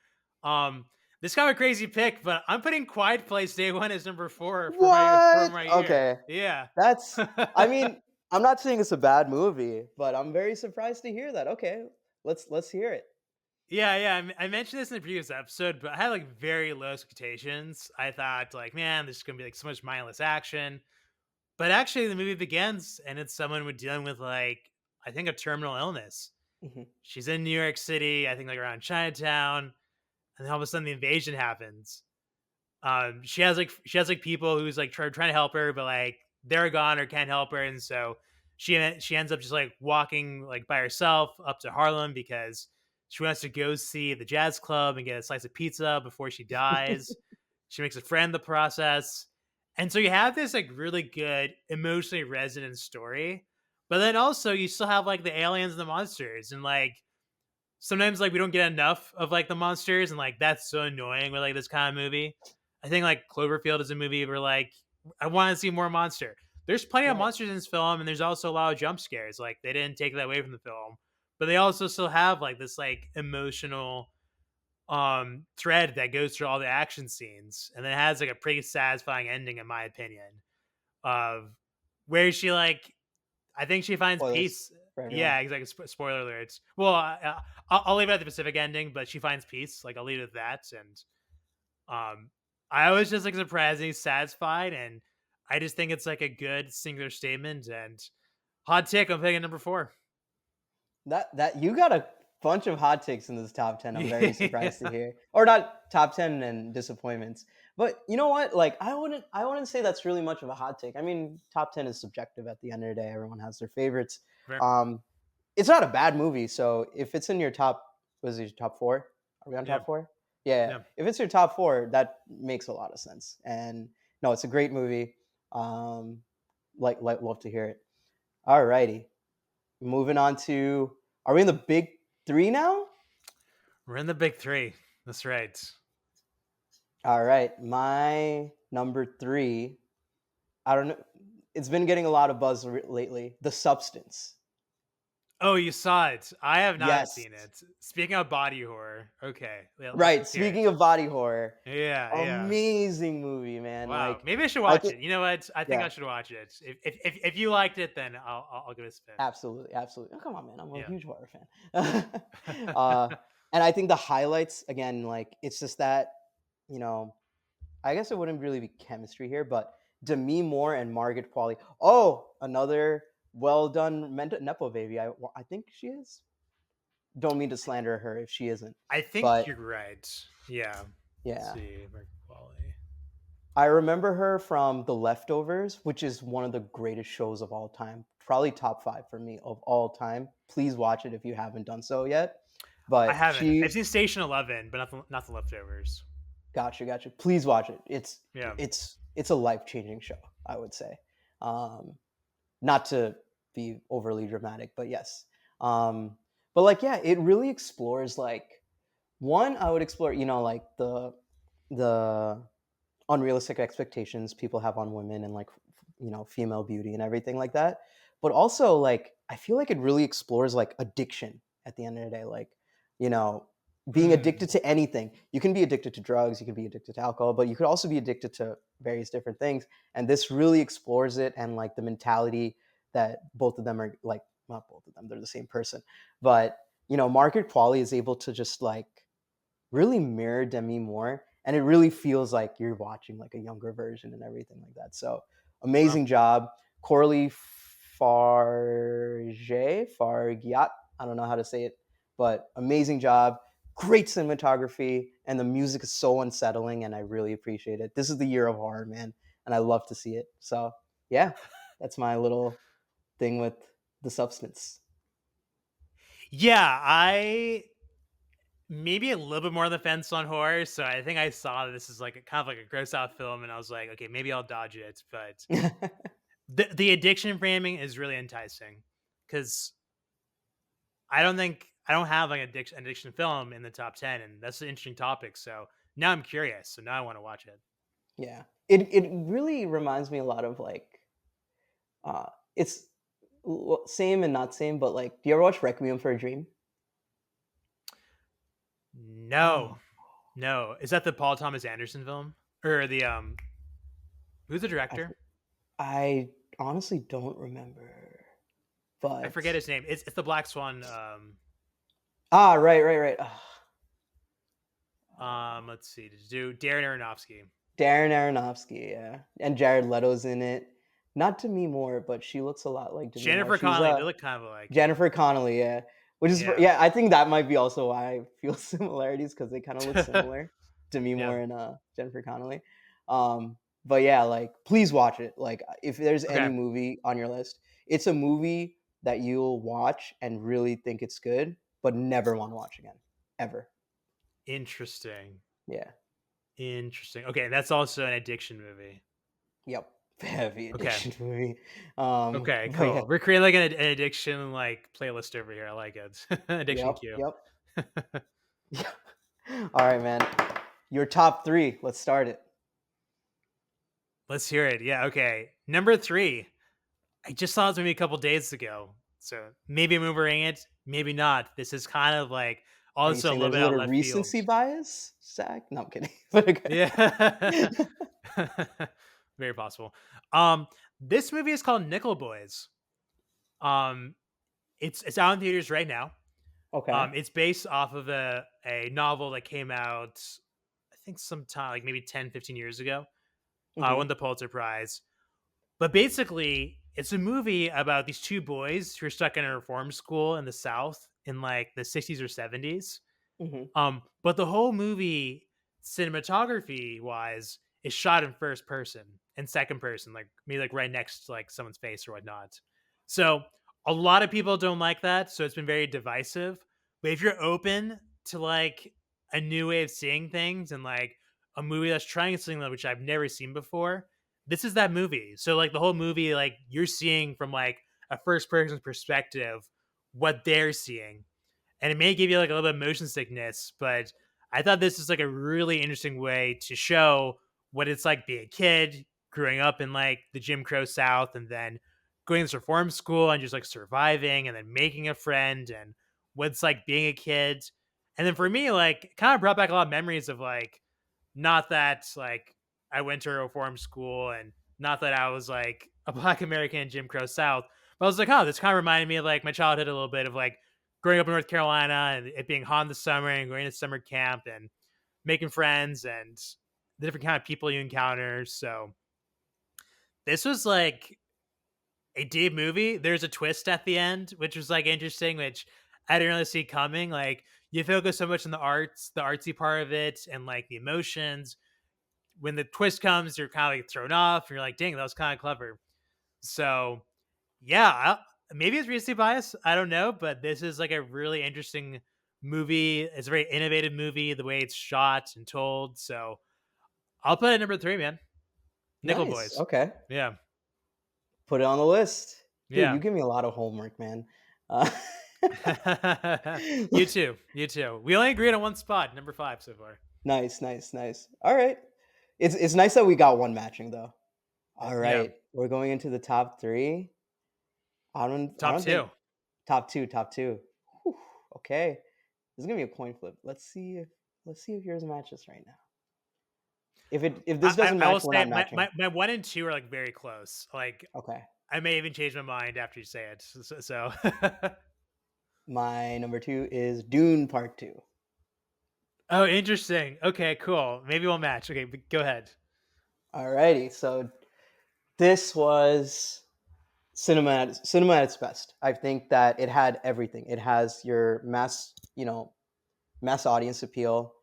um, this kind of a crazy pick, but I'm putting Quiet Place Day One as number four for What? my year. Okay, Yeah. that's. I mean, I'm not saying it's a bad movie, but I'm very surprised to hear that. Okay, let's hear it. Yeah. I mentioned this in the previous episode, but I had like very low expectations. I thought like, man, this is gonna be like so much mindless action. But actually, the movie begins and it's someone with dealing with like I think a terminal illness. Mhm. She's in New York City, I think like around Chinatown, and then all of a sudden the invasion happens. She has like people who's like trying to help her, but like they're gone or can't help her, and so she ends up just like walking like by herself up to Harlem because she wants to go see the jazz club and get a slice of pizza before she dies. She makes a friend in the process, and so you have this like really good emotionally resonant story. But then also you still have like the aliens and the monsters, and like sometimes like we don't get enough of like the monsters, and like that's so annoying with like this kind of movie. I think like Cloverfield is a movie where like I want to see more monster. There's plenty of Right. monsters in this film, and there's also a lot of jump scares. Like they didn't take that away from the film, but they also still have like this like emotional thread that goes through all the action scenes, and then it has like a pretty satisfying ending, in my opinion, of where she like I think she finds Spoilers peace. for everyone. Yeah, exactly. Spoiler alerts. Well, I'll leave it at the Pacific ending, but she finds peace. Like I'll leave it at that. And um, I was just like surprisingly satisfied, and I just think it's like a good singular statement. And hot take, I'm picking number four. That you got a bunch of hot takes in this top 10. I'm very surprised to Yeah, hear. Or not top 10 and disappointments. But you know what? Like I wouldn't say that's really much of a hot take. I mean, top 10 is subjective at the end of the day. Everyone has their favorites. fair. Um it's not a bad movie, so if it's in your top was it your top 4? Are we on Yeah, top 4? Yeah. yeah. If it's your top 4, that makes a lot of sense. And no, it's a great movie. Um like love to hear it. All righty. Moving on to, are we in the big three now? We're in the big three. That's right. All right. My number three, I don't know. It's been getting a lot of buzz lately. The Substance. Oh, you saw it. I have not Yes. seen it. Speaking of body horror, okay, Right. let's hear Speaking it. of body horror, Yeah. amazing movie, man. Wow, Like, maybe I should I watch think, it. You know what? I think yeah, I should watch it. If you liked it, then I'll give it a spin. absolutely. Absolutely. Oh, come on, man. I'm a Yeah. huge horror fan. uh, and I think the highlights, again, like, it's just that, you know, I guess it wouldn't really be chemistry here, but Demi Moore and Margaret Qualley. Oh, another well done nepo baby. I think she is. Don't mean to slander her if she isn't, I think but you're right. Yeah. Let's yeah, see. Mark Folie. I remember her from The Leftovers, which is one of the greatest shows of all time. Probably top 5 for me of all time. Please watch it if you haven't done so yet. I But haven't. I've she seen Station 11, but not the leftovers. gotcha. Please watch it. It's Yeah. it's it's a life changing show. I would say. Um, Not to be overly dramatic, but yes. Um, but like, yeah, it really explores like one. I would explore, like the unrealistic expectations people have on women and like female beauty and everything like that. But also like I feel like it really explores like addiction at the end of the day. Like you know being Mm. addicted to anything. You can be addicted to drugs, you can be addicted to alcohol, but you could also be addicted to various different things. And this really explores it and like the mentality that both of them are like, not both of them, they're the same person. But Margaret Qualley is able to just like really mirror Demi Moore, and it really feels like you're watching like a younger version and everything like that. So Wow. amazing job, Corley Fargiat. I don't know how to say it, but amazing job. Great cinematography, and the music is so unsettling, and I really appreciate it. This is the year of horror, man, and I love to see it. So yeah, that's my little thing with the substance. Yeah, I maybe a little bit more on the fence on horror. So I think I saw this as like a kind of like a gross out film, and I was like, okay, maybe I'll dodge it. But the addiction framing is really enticing because I don't have like addiction film in the top 10, and that's an interesting topic. So now I'm curious. So now I want to watch it. Yeah. It really reminds me a lot of like it's same and not same, but like, do you ever watch Requiem for a Dream? No, Oh, no, is that the Paul Thomas Anderson film or the who's the I director? I honestly don't remember, I but forget his name. It's the Black Swan. right, right, right. Let's see. To do Darren Aronofsky. Darren Aronofsky, yeah, and Jared Leto's in it. Not Demi Moore, but she looks a lot like Demi Moore. Jennifer She's Connelly. They look kind of alike. Jennifer Connelly, yeah. Which is Yeah. yeah, I think that might be also why I feel similarities because they kind of look similar, Demi Yeah. Moore and Jennifer Connelly. But yeah, like please watch it. Like if there's any Okay. movie on your list, it's a movie that you'll watch and really think it's good, but never want to watch again, ever. Interesting. Yeah. Interesting. Okay, that's also an addiction movie. Yep. Heavy Okay. addiction movie. Okay, But yeah. cool. We're creating like an addiction like playlist over here. I like it. Addiction Yep. queue. Yep. Yeah. All right, man. Your top three. Let's start it. Let's hear it. Yeah, okay. Number 3. I just saw this movie a couple days ago. So maybe I'm overrating it, maybe not. This is kind of like Are you also a saying little there's bit a out of little left field. recency bias, Zach? No, I'm kidding. But okay. Yeah. Very possible. This movie is called Nickel Boys. Um it's out in theaters right now. Okay. It's based off of a novel that came out I think sometime like maybe 10, 15 years ago. Won Mm-hmm. the Pulitzer Prize. But basically, it's a movie about these two boys who are stuck in a reform school in the South in like the 60s or 70s. Mm-hmm. But the whole movie, cinematography wise, is shot in first person and second person, like maybe like right next to like someone's face or whatnot. So a lot of people don't like that. So it's been very divisive. But if you're open to like a new way of seeing things and like a movie that's trying something which I've never seen before, this is that movie. So like the whole movie, like you're seeing from like a first person perspective what they're seeing, and it may give you like a little bit of motion sickness, but I thought this is like a really interesting way to show what it's like being a kid growing up in like the Jim Crow South and then going to this reform school and just like surviving and then making a friend and what it's like being a kid. And then for me, like it kind of brought back a lot of memories of like not that like I went to a reform school and not that I was like a black American in Jim Crow South, but I was like, oh, this kind of reminded me of like my childhood a little bit of like growing up in North Carolina and it being hot in the summer and going to summer camp and making friends and the different kind of people you encounter. So this was like a deep movie. There's a twist at the end, which was like interesting, which I didn't really see coming. Like you focus so much on the arts, the artsy part of it, and like the emotions. When the twist comes, you're kind of like thrown off. And you're like, dang, that was kind of clever. So yeah, maybe it's recency bias. I don't know, but this is like a really interesting movie. It's a very innovative movie, the way it's shot and told. So I'll put it at number 3, man. Nickel Nice. Boys. Okay. Yeah, Put it on the list. Dude, you yeah. give me a lot of homework, man. Uh, You too. You too. We only agreed on one spot, number 5 so far. nice, nice, nice. All right. It's nice that we got one matching though. All Yeah, right. We're going into the top three. I top don't think 2. top two, top two. Whew, okay. This is gonna be a coin flip. Let's see if yours matches right now. If this doesn't I will match, we're say not matching. my 1 and 2 are like very close. Like Okay. I may even change my mind after you say it. So My number two is Dune Part Two. oh, interesting. Okay, cool. Maybe we'll match. Okay, but go ahead. Alrighty. So this was cinema at its best. I think that it had everything. It has your mass audience appeal,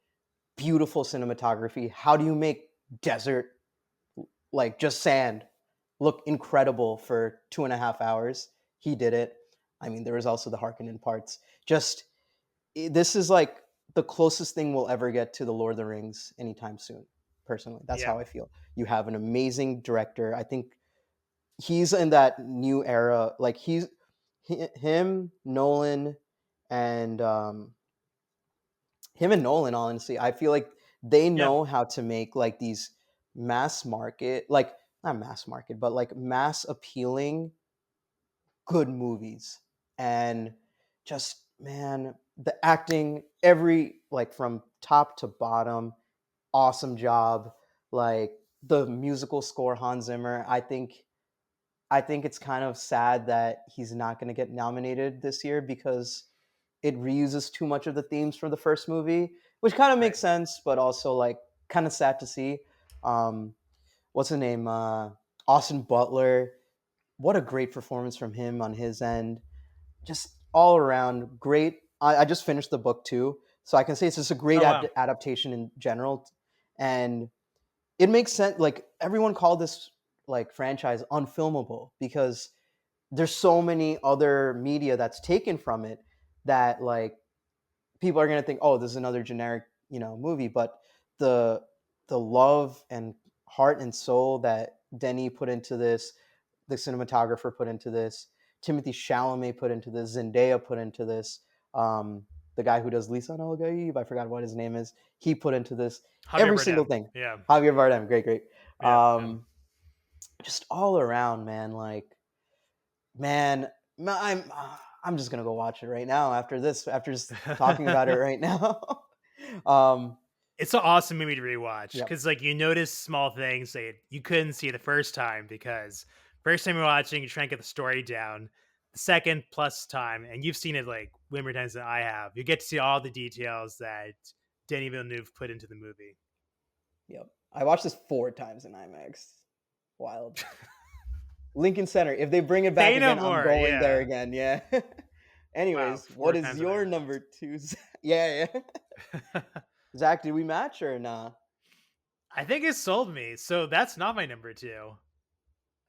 beautiful cinematography. How do you make desert, like just sand, look incredible for 2.5 hours? He did it. I mean, there was also the Harkonnen parts. Just this is like the closest thing we'll ever get to the Lord of the Rings anytime soon. Personally, that's Yeah. how I feel. You have an amazing director. I think he's in that new era. Like him, Nolan, and him and Nolan. Honestly, I feel like they Yeah. know how to make like these mass market, like not mass market, but like mass appealing good movies. And just man, the acting, every like from top to bottom, awesome job. Like the musical score, Hans Zimmer. I think it's kind of sad that he's not going to get nominated this year because it reuses too much of the themes from the first movie, which kind of Right. makes sense, but also like kind of sad to see. Um, what's his name? Austin Butler. What a great performance from him on his end. Just all around great. I just finished the book too, so I can say it's just a great Oh wow. adaptation in general, and it makes sense. Like everyone called this like franchise unfilmable because there's so many other media that's taken from it that like people are going to think, oh, this is another generic, movie. But the the love and heart and soul that Denny put into this, the cinematographer put into this, Timothy Chalamet put into this, Zendaya put into this, the guy who does Lisa Al Gaib, I forgot what his name is, he put into this Javier every single Bardem. thing. Yeah. Javier Bardem, great, great. Yeah. Just all around, man. Like, man, I'm just gonna go watch it right now after this. After just talking about it right now. um, It's an awesome movie to rewatch yep, because like you notice small things that you couldn't see the first time because first time you're watching, you try and get the story down. The second plus time, and you've seen it like way more times than I have, you get to see all the details that Denis Villeneuve put into the movie. yep. I watched this 4 times in IMAX. Wild. Lincoln Center. If they bring it back Say no again, I'm more. going there Yeah. again. Yeah. Wow. Anyways, Four what is times in your IMAX. number two? Yeah, yeah. Zach, did we match or nah? I think it sold me, so that's not my number two.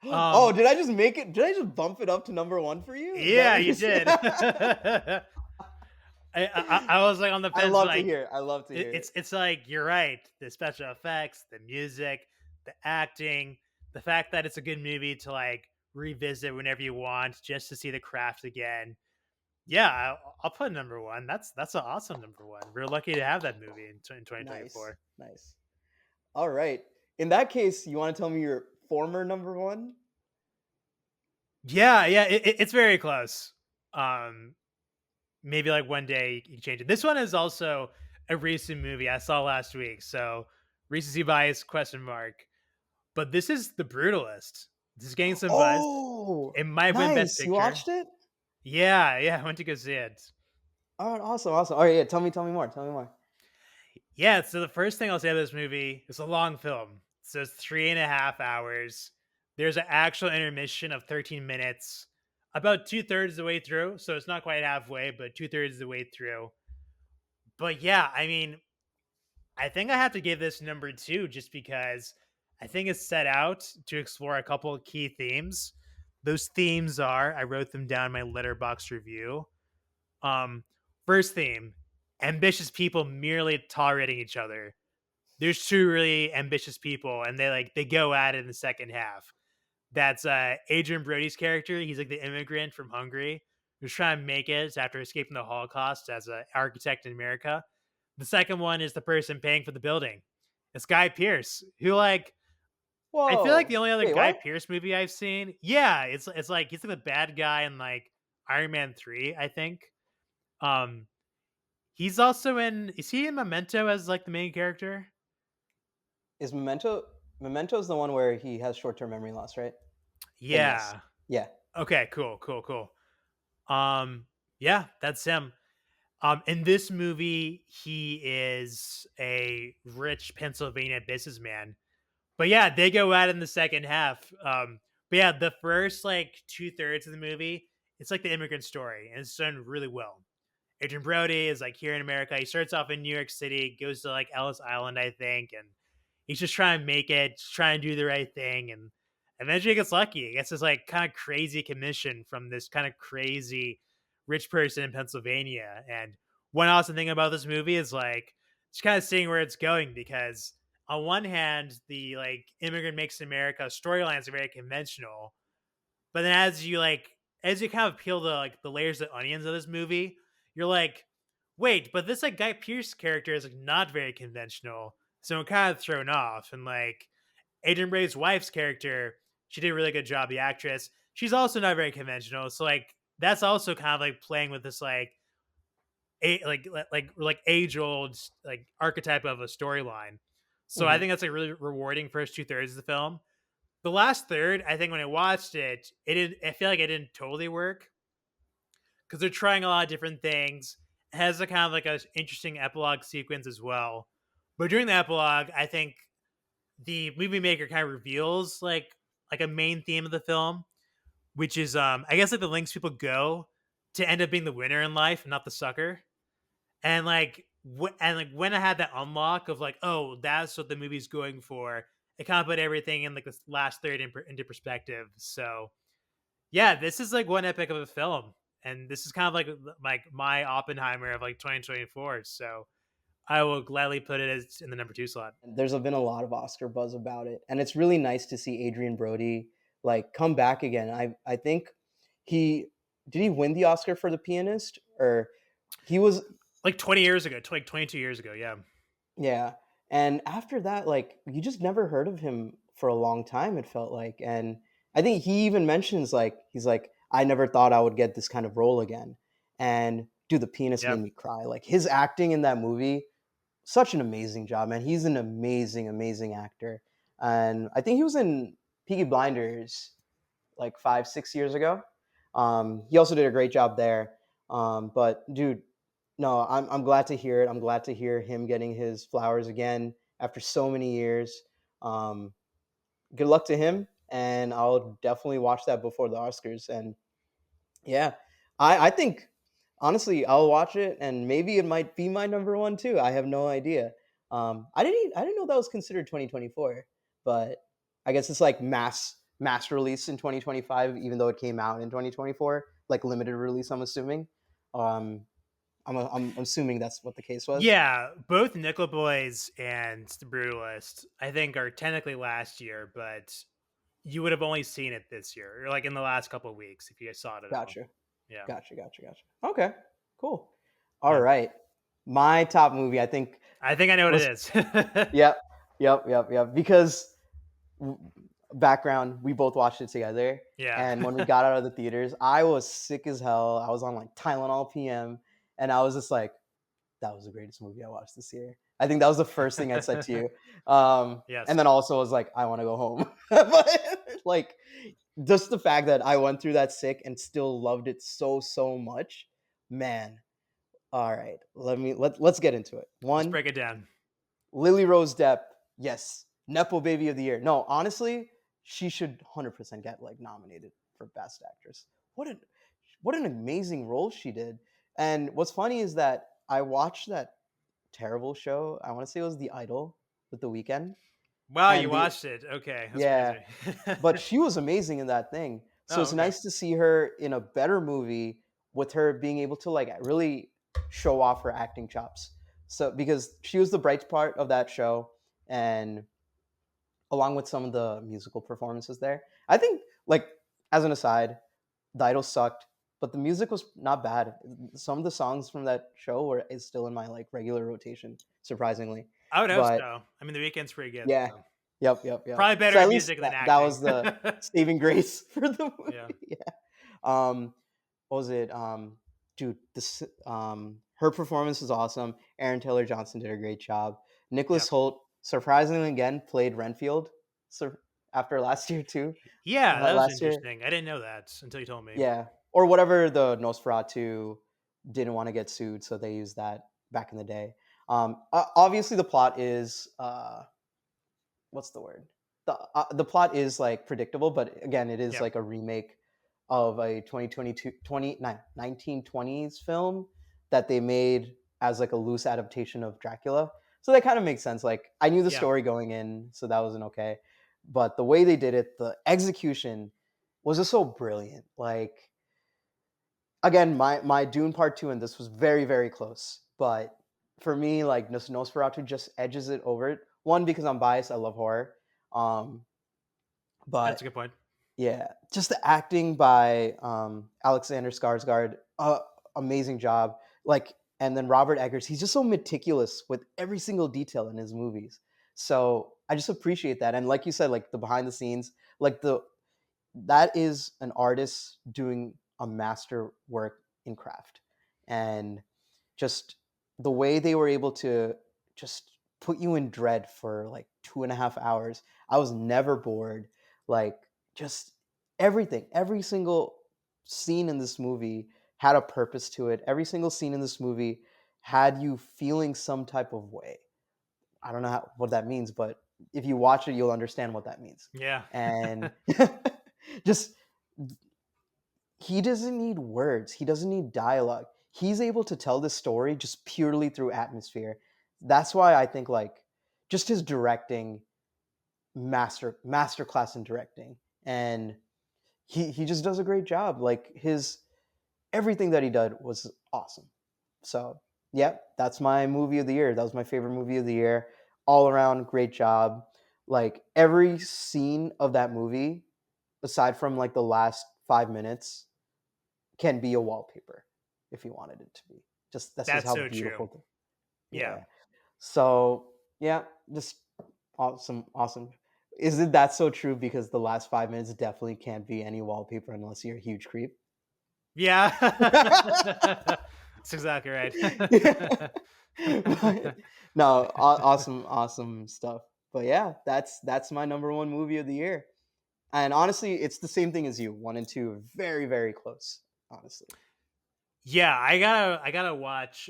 Oh, did I just make it? Did I just bump it up to number one for you? Is that Yeah, what you you said? did. I was like on the I fence, love to like hear. I love to hear it. it's like you're right. The special effects, the music, the acting, the fact that it's a good movie to like revisit whenever you want, just to see the craft again. Yeah, I'll put number one. That's an awesome number one. We're lucky to have that movie in Nice, 2024. nice. All right. In that case, you want to tell me your former number one? Yeah, it's very close. Um, Maybe like one day you can change it. This one is also a recent movie I saw last week, so recency bias question mark. But this is The Brutalist. This is getting some buzz. Oh, It might win Best nice. You Picture. watched it? Yeah, I went to go see it. All right, awesome, awesome. All right, yeah. Tell me more. Tell me more. Yeah, so the first thing I'll say about this movie, it's a long film. So it's 3.5 hours. There's an actual intermission of 13 minutes, about two-thirds of the way through. So it's not quite halfway, but two-thirds of the way through. But yeah, I mean, I think I have to give this number two just because I think it's set out to explore a couple of key themes. Those themes are, I wrote them down in my letterbox review. Um, First theme, ambitious people merely tolerating each other. There's two really ambitious people, and they go at it in the second half. That's Adrian Brody's character. He's like the immigrant from Hungary who's trying to make it after escaping the Holocaust as an architect in America. The second one is the person paying for the building. It's Guy Pearce, who like I feel like the Whoa. only other Wait, Guy what? Pearce movie I've seen. Yeah, it's like he's like the bad guy in like Iron Man 3, I think. Um he's also in is he in Memento as like the main character? Is Memento's the one where he has short-term memory loss, right? Then yes. Yeah. Yeah. Okay, cool. Um yeah, that's him. In this movie, he is a rich Pennsylvania businessman. But yeah, they go out in the second half. But yeah, the first like two-thirds of the movie, it's like the immigrant story, and it's done really well. Adrian Brody is like here in America. He starts off in New York City, goes to like Ellis Island, I think, and he's just trying to make it, just trying to do the right thing, and eventually he gets lucky. He gets this like kind of crazy commission from this kind of crazy rich person in Pennsylvania, and one awesome thing about this movie is like just kind of seeing where it's going, because on one hand, the like immigrant makes America storylines are very conventional, but then as you kind of peel the like the layers of onions of this movie, you're like, wait, but this like Guy Pearce character is like not very conventional, so I'm kind of thrown off. And like Adrian Brave's wife's character, she did a really good job. The actress, she's also not very conventional, so like that's also kind of like playing with this like age old like archetype of a storyline. So I Hmm. think that's like really rewarding first 2/3 of the film. The last third, I think when I watched it, I feel like it didn't totally work because they're trying a lot of different things. It has a kind of like a interesting epilogue sequence as well. But during the epilogue, I think the movie maker kind of reveals like a main theme of the film, which is I guess like the lengths people go to end up being the winner in life, not the sucker. And like when I had that unlock of like, oh, that's what the movie's going for, it kind of put everything in like this last third into perspective. So yeah, this is like one epic of a film, and this is kind of like my Oppenheimer of like 2024. So I will gladly put it as in the number 2 slot. There's been a lot of Oscar buzz about it, and it's really nice to see Adrian Brody like come back again. I think he did he win the Oscar for The Pianist, or he was. Like 20 years ago, like 22 years ago, yeah. Yeah. And after that, like, you just never heard of him for a long time, it felt like. And I think he even mentions, like, he's like, I never thought I would get this kind of role again. And dude, The Pianist Yeah. made me cry. Like, his acting in that movie, such an amazing job, man. He's an amazing, amazing actor. And I think he was in Peaky Blinders like 5, 6 years ago. He also did a great job there. But dude, no, I'm glad to hear it. I'm glad to hear him getting his flowers again after so many years. Um, Good luck to him, and I'll definitely watch that before the Oscars. And yeah, I think honestly I'll watch it, and maybe it might be my number one too. I have no idea. I didn't know that was considered 2024, but I guess it's like mass release in 2025, even though it came out in 2024, like limited release. I'm assuming. Um, I'm assuming that's what the case was. Yeah, both Nickel Boys and The Brutalist, I think, are technically last year, but you would have only seen it this year, or like in the last couple of weeks if you guys saw it at all. Gotcha, Yeah. gotcha. Okay, cool. All Yeah. right, my top movie. I think. I think I know what it Let's. is. Yep, yep. Because w- background, we both watched it together, Yeah. and when we got out of the theaters, I was sick as hell. I was on like Tylenol PM, and I was just like, "That was the greatest movie I watched this year." I think that was the first thing I said to you. And Yes. then also was like, "I want to go home." But like, just the fact that I went through that sick and still loved it so much, man. All right, let's get into it. Let's One, break it down. Lily Rose Depp, yes, Nepo Baby of the Year. No, honestly, she should 100% get like nominated for Best Actress. What an what an amazing role she did. And what's funny is that I watched that terrible show. I want to say it was The Idol with The Weeknd, Wow, you and the watched it. Okay, that's yeah, crazy. but she was amazing in that thing. So Oh, it's okay. nice to see her in a better movie with her being able to like really show off her acting chops. So because she was the bright part of that show, and along with some of the musical performances there, I think like as an aside, the Idol sucked, but the music was not bad. Some of the songs from that show were is still in my like regular rotation, surprisingly. I would hope But so. I mean, The Weekend's pretty good. yeah, So. yep. Probably So better at at least music than that acting. was the saving grace for the Yeah. movie. Yeah. What was it? Dude, this her performance was awesome. Aaron Taylor Johnson did a great job. Yep. Nicholas Holt, surprisingly again, played Renfield. So after last year too. Yeah, that was Last year, interesting. I didn't know that until you told me. yeah, or whatever the Nosferatu didn't want to get sued, so they used that back in the day. Obviously, the plot is what's the word? The plot is like predictable, but again, it is Yep. like a remake of a 2022 1920s film that they made as like a loose adaptation of Dracula. So that kind of makes sense. Like I knew the Yeah. story going in, so that wasn't okay. But the way they did it, the execution was just so brilliant. Like again, my Dune Part 2 and this was very, very close. but for me, like Nosferatu just edges it over it. One, because I'm biased, I love horror. Um, That's a but good point. yeah, just the acting by Alexander Skarsgård, amazing job. Like, and then Robert Eggers, he's just so meticulous with every single detail in his movies. So I just appreciate that. And like you said, like the behind the scenes, like the that is an artist doing a master work in craft, and just the way they were able to just put you in dread for like 2.5 hours. I was never bored. Like, just everything, every single scene in this movie had a purpose to it. Every single scene in this movie had you feeling some type of way. I don't know what that means, but if you watch it, you'll understand what that means. Yeah. And just, he doesn't need words. He doesn't need dialogue. He's able to tell this story just purely through atmosphere. That's why I think like just his directing, masterclass in directing, and he just does a great job. Like, his everything that he did was awesome. So yeah, that's my movie of the year. That was my favorite movie of the year. All around great job. Like, every scene of that movie, aside from like the last 5 minutes, can be a wallpaper if you wanted it to be. Just that's just That's how so true. beautiful. Yeah. Yeah. So yeah, just awesome, awesome. Is it that so true? Because the last 5 minutes definitely can't be any wallpaper unless you're a huge creep. Yeah. That's exactly right. Yeah. But, no, awesome, awesome stuff. But yeah, that's my number one movie of the year. And honestly, it's the same thing as you. One and two are very, very close. Honestly. Yeah, I gotta watch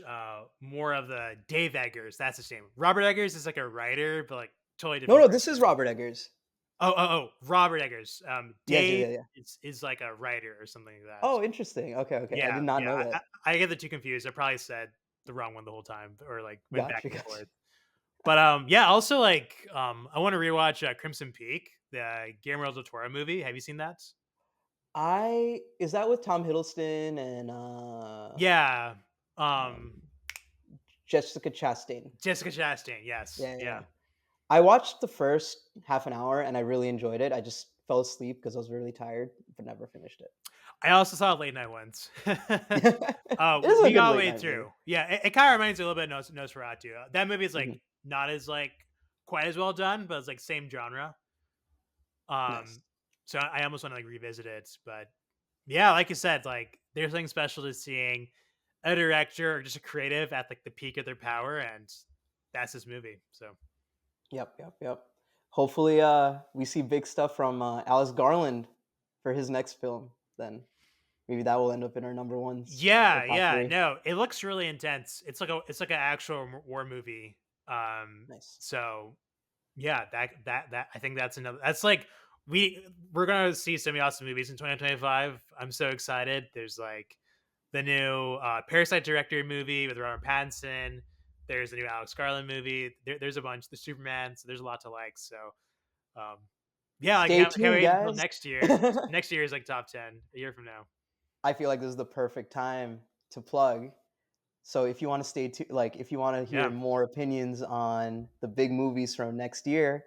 more of the Dave Eggers. That's his name. Robert Eggers is like a writer, but like totally No, different no, this is person. Robert Eggers. Oh, Robert Eggers. Yes, yeah, Dave yeah, yeah. is like a writer or something like that. Oh, interesting. Okay, okay. I did Yeah, not yeah. know I, that. I get the two confused. I probably said the wrong one the whole time, or like went back Gotcha, and gotcha. forth. But yeah. Also, like I want to rewatch Crimson Peak, the Guillermo del Toro movie. Have you seen that? I is that with Tom Hiddleston and Yeah. um Um, Jessica Chastain? Jessica Chastain. Yes. Yeah, yeah. Yeah. I watched the first half an hour and I really enjoyed it. I just fell asleep because I was really tired, but never finished it. I also saw it late night once. It is a We good got late way night movie. through. Yeah, it kind of reminds me a little bit of Nosferatu. That movie is Mhm. like not as like quite as well done, but it's like same genre. Nice. Um, so I almost want to like revisit it, but yeah, like you said, like there's something special to seeing a director or just a creative at like the peak of their power, and that's this movie. So Yep, yep, yep. Hopefully we see big stuff from Alice Garland for his next film then. Maybe that will end up in our number ones or yeah, top yeah, 3. no, it looks really intense. It's like an actual war movie. Um, Nice. so yeah, that I think that's another. That's like we're gonna see so many awesome movies in 2025. I'm so excited. There's like the new Parasite director movie with Robert Pattinson. There's the new Alex Garland movie. There's a bunch. The Superman. So there's a lot to like. So um, yeah, like Stay can't tuned, wait until guys. next year. Next year is like top 10 a year from now. I feel like this is the perfect time to plug. So if you want to stay tuned, like if you want to hear Yeah. more opinions on the big movies from next year,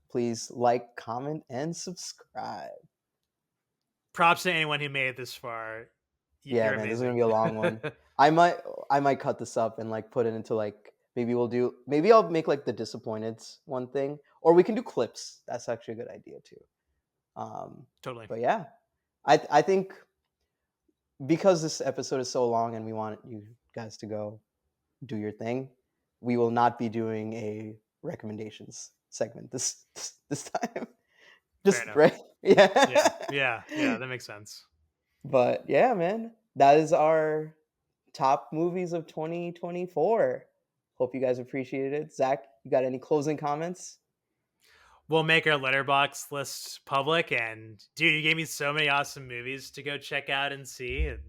please like, comment, and subscribe. Props to anyone who made it this far. Yeah, You're man, this is gonna amazing. be a long one. I might I might cut this up and like put it into like maybe I'll make like the disappointed one thing, or we can do clips. That's actually a good idea too. Um, Totally. but yeah, I think because this episode is so long and we want you guys to go do your thing, we will not be doing a recommendations segment this time. Fair Just enough. right, Yeah. yeah. Yeah. Yeah. That makes sense. But yeah, man, that is our top movies of 2024. Hope you guys appreciated it. Zach, you got any closing comments? We'll make our letterbox list public, and dude, you gave me so many awesome movies to go check out and see. And,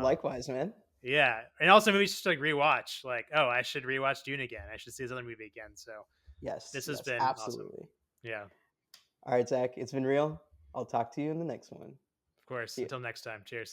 Likewise, man. yeah, and also movies just to like rewatch. Like, oh, I should rewatch Dune again. I should see this other movie again. So Yes, this has yes, been awesome. absolutely. Yeah, All right, Zach, it's been real. I'll talk to you in the next one. of course. See ya. Until next time. Cheers.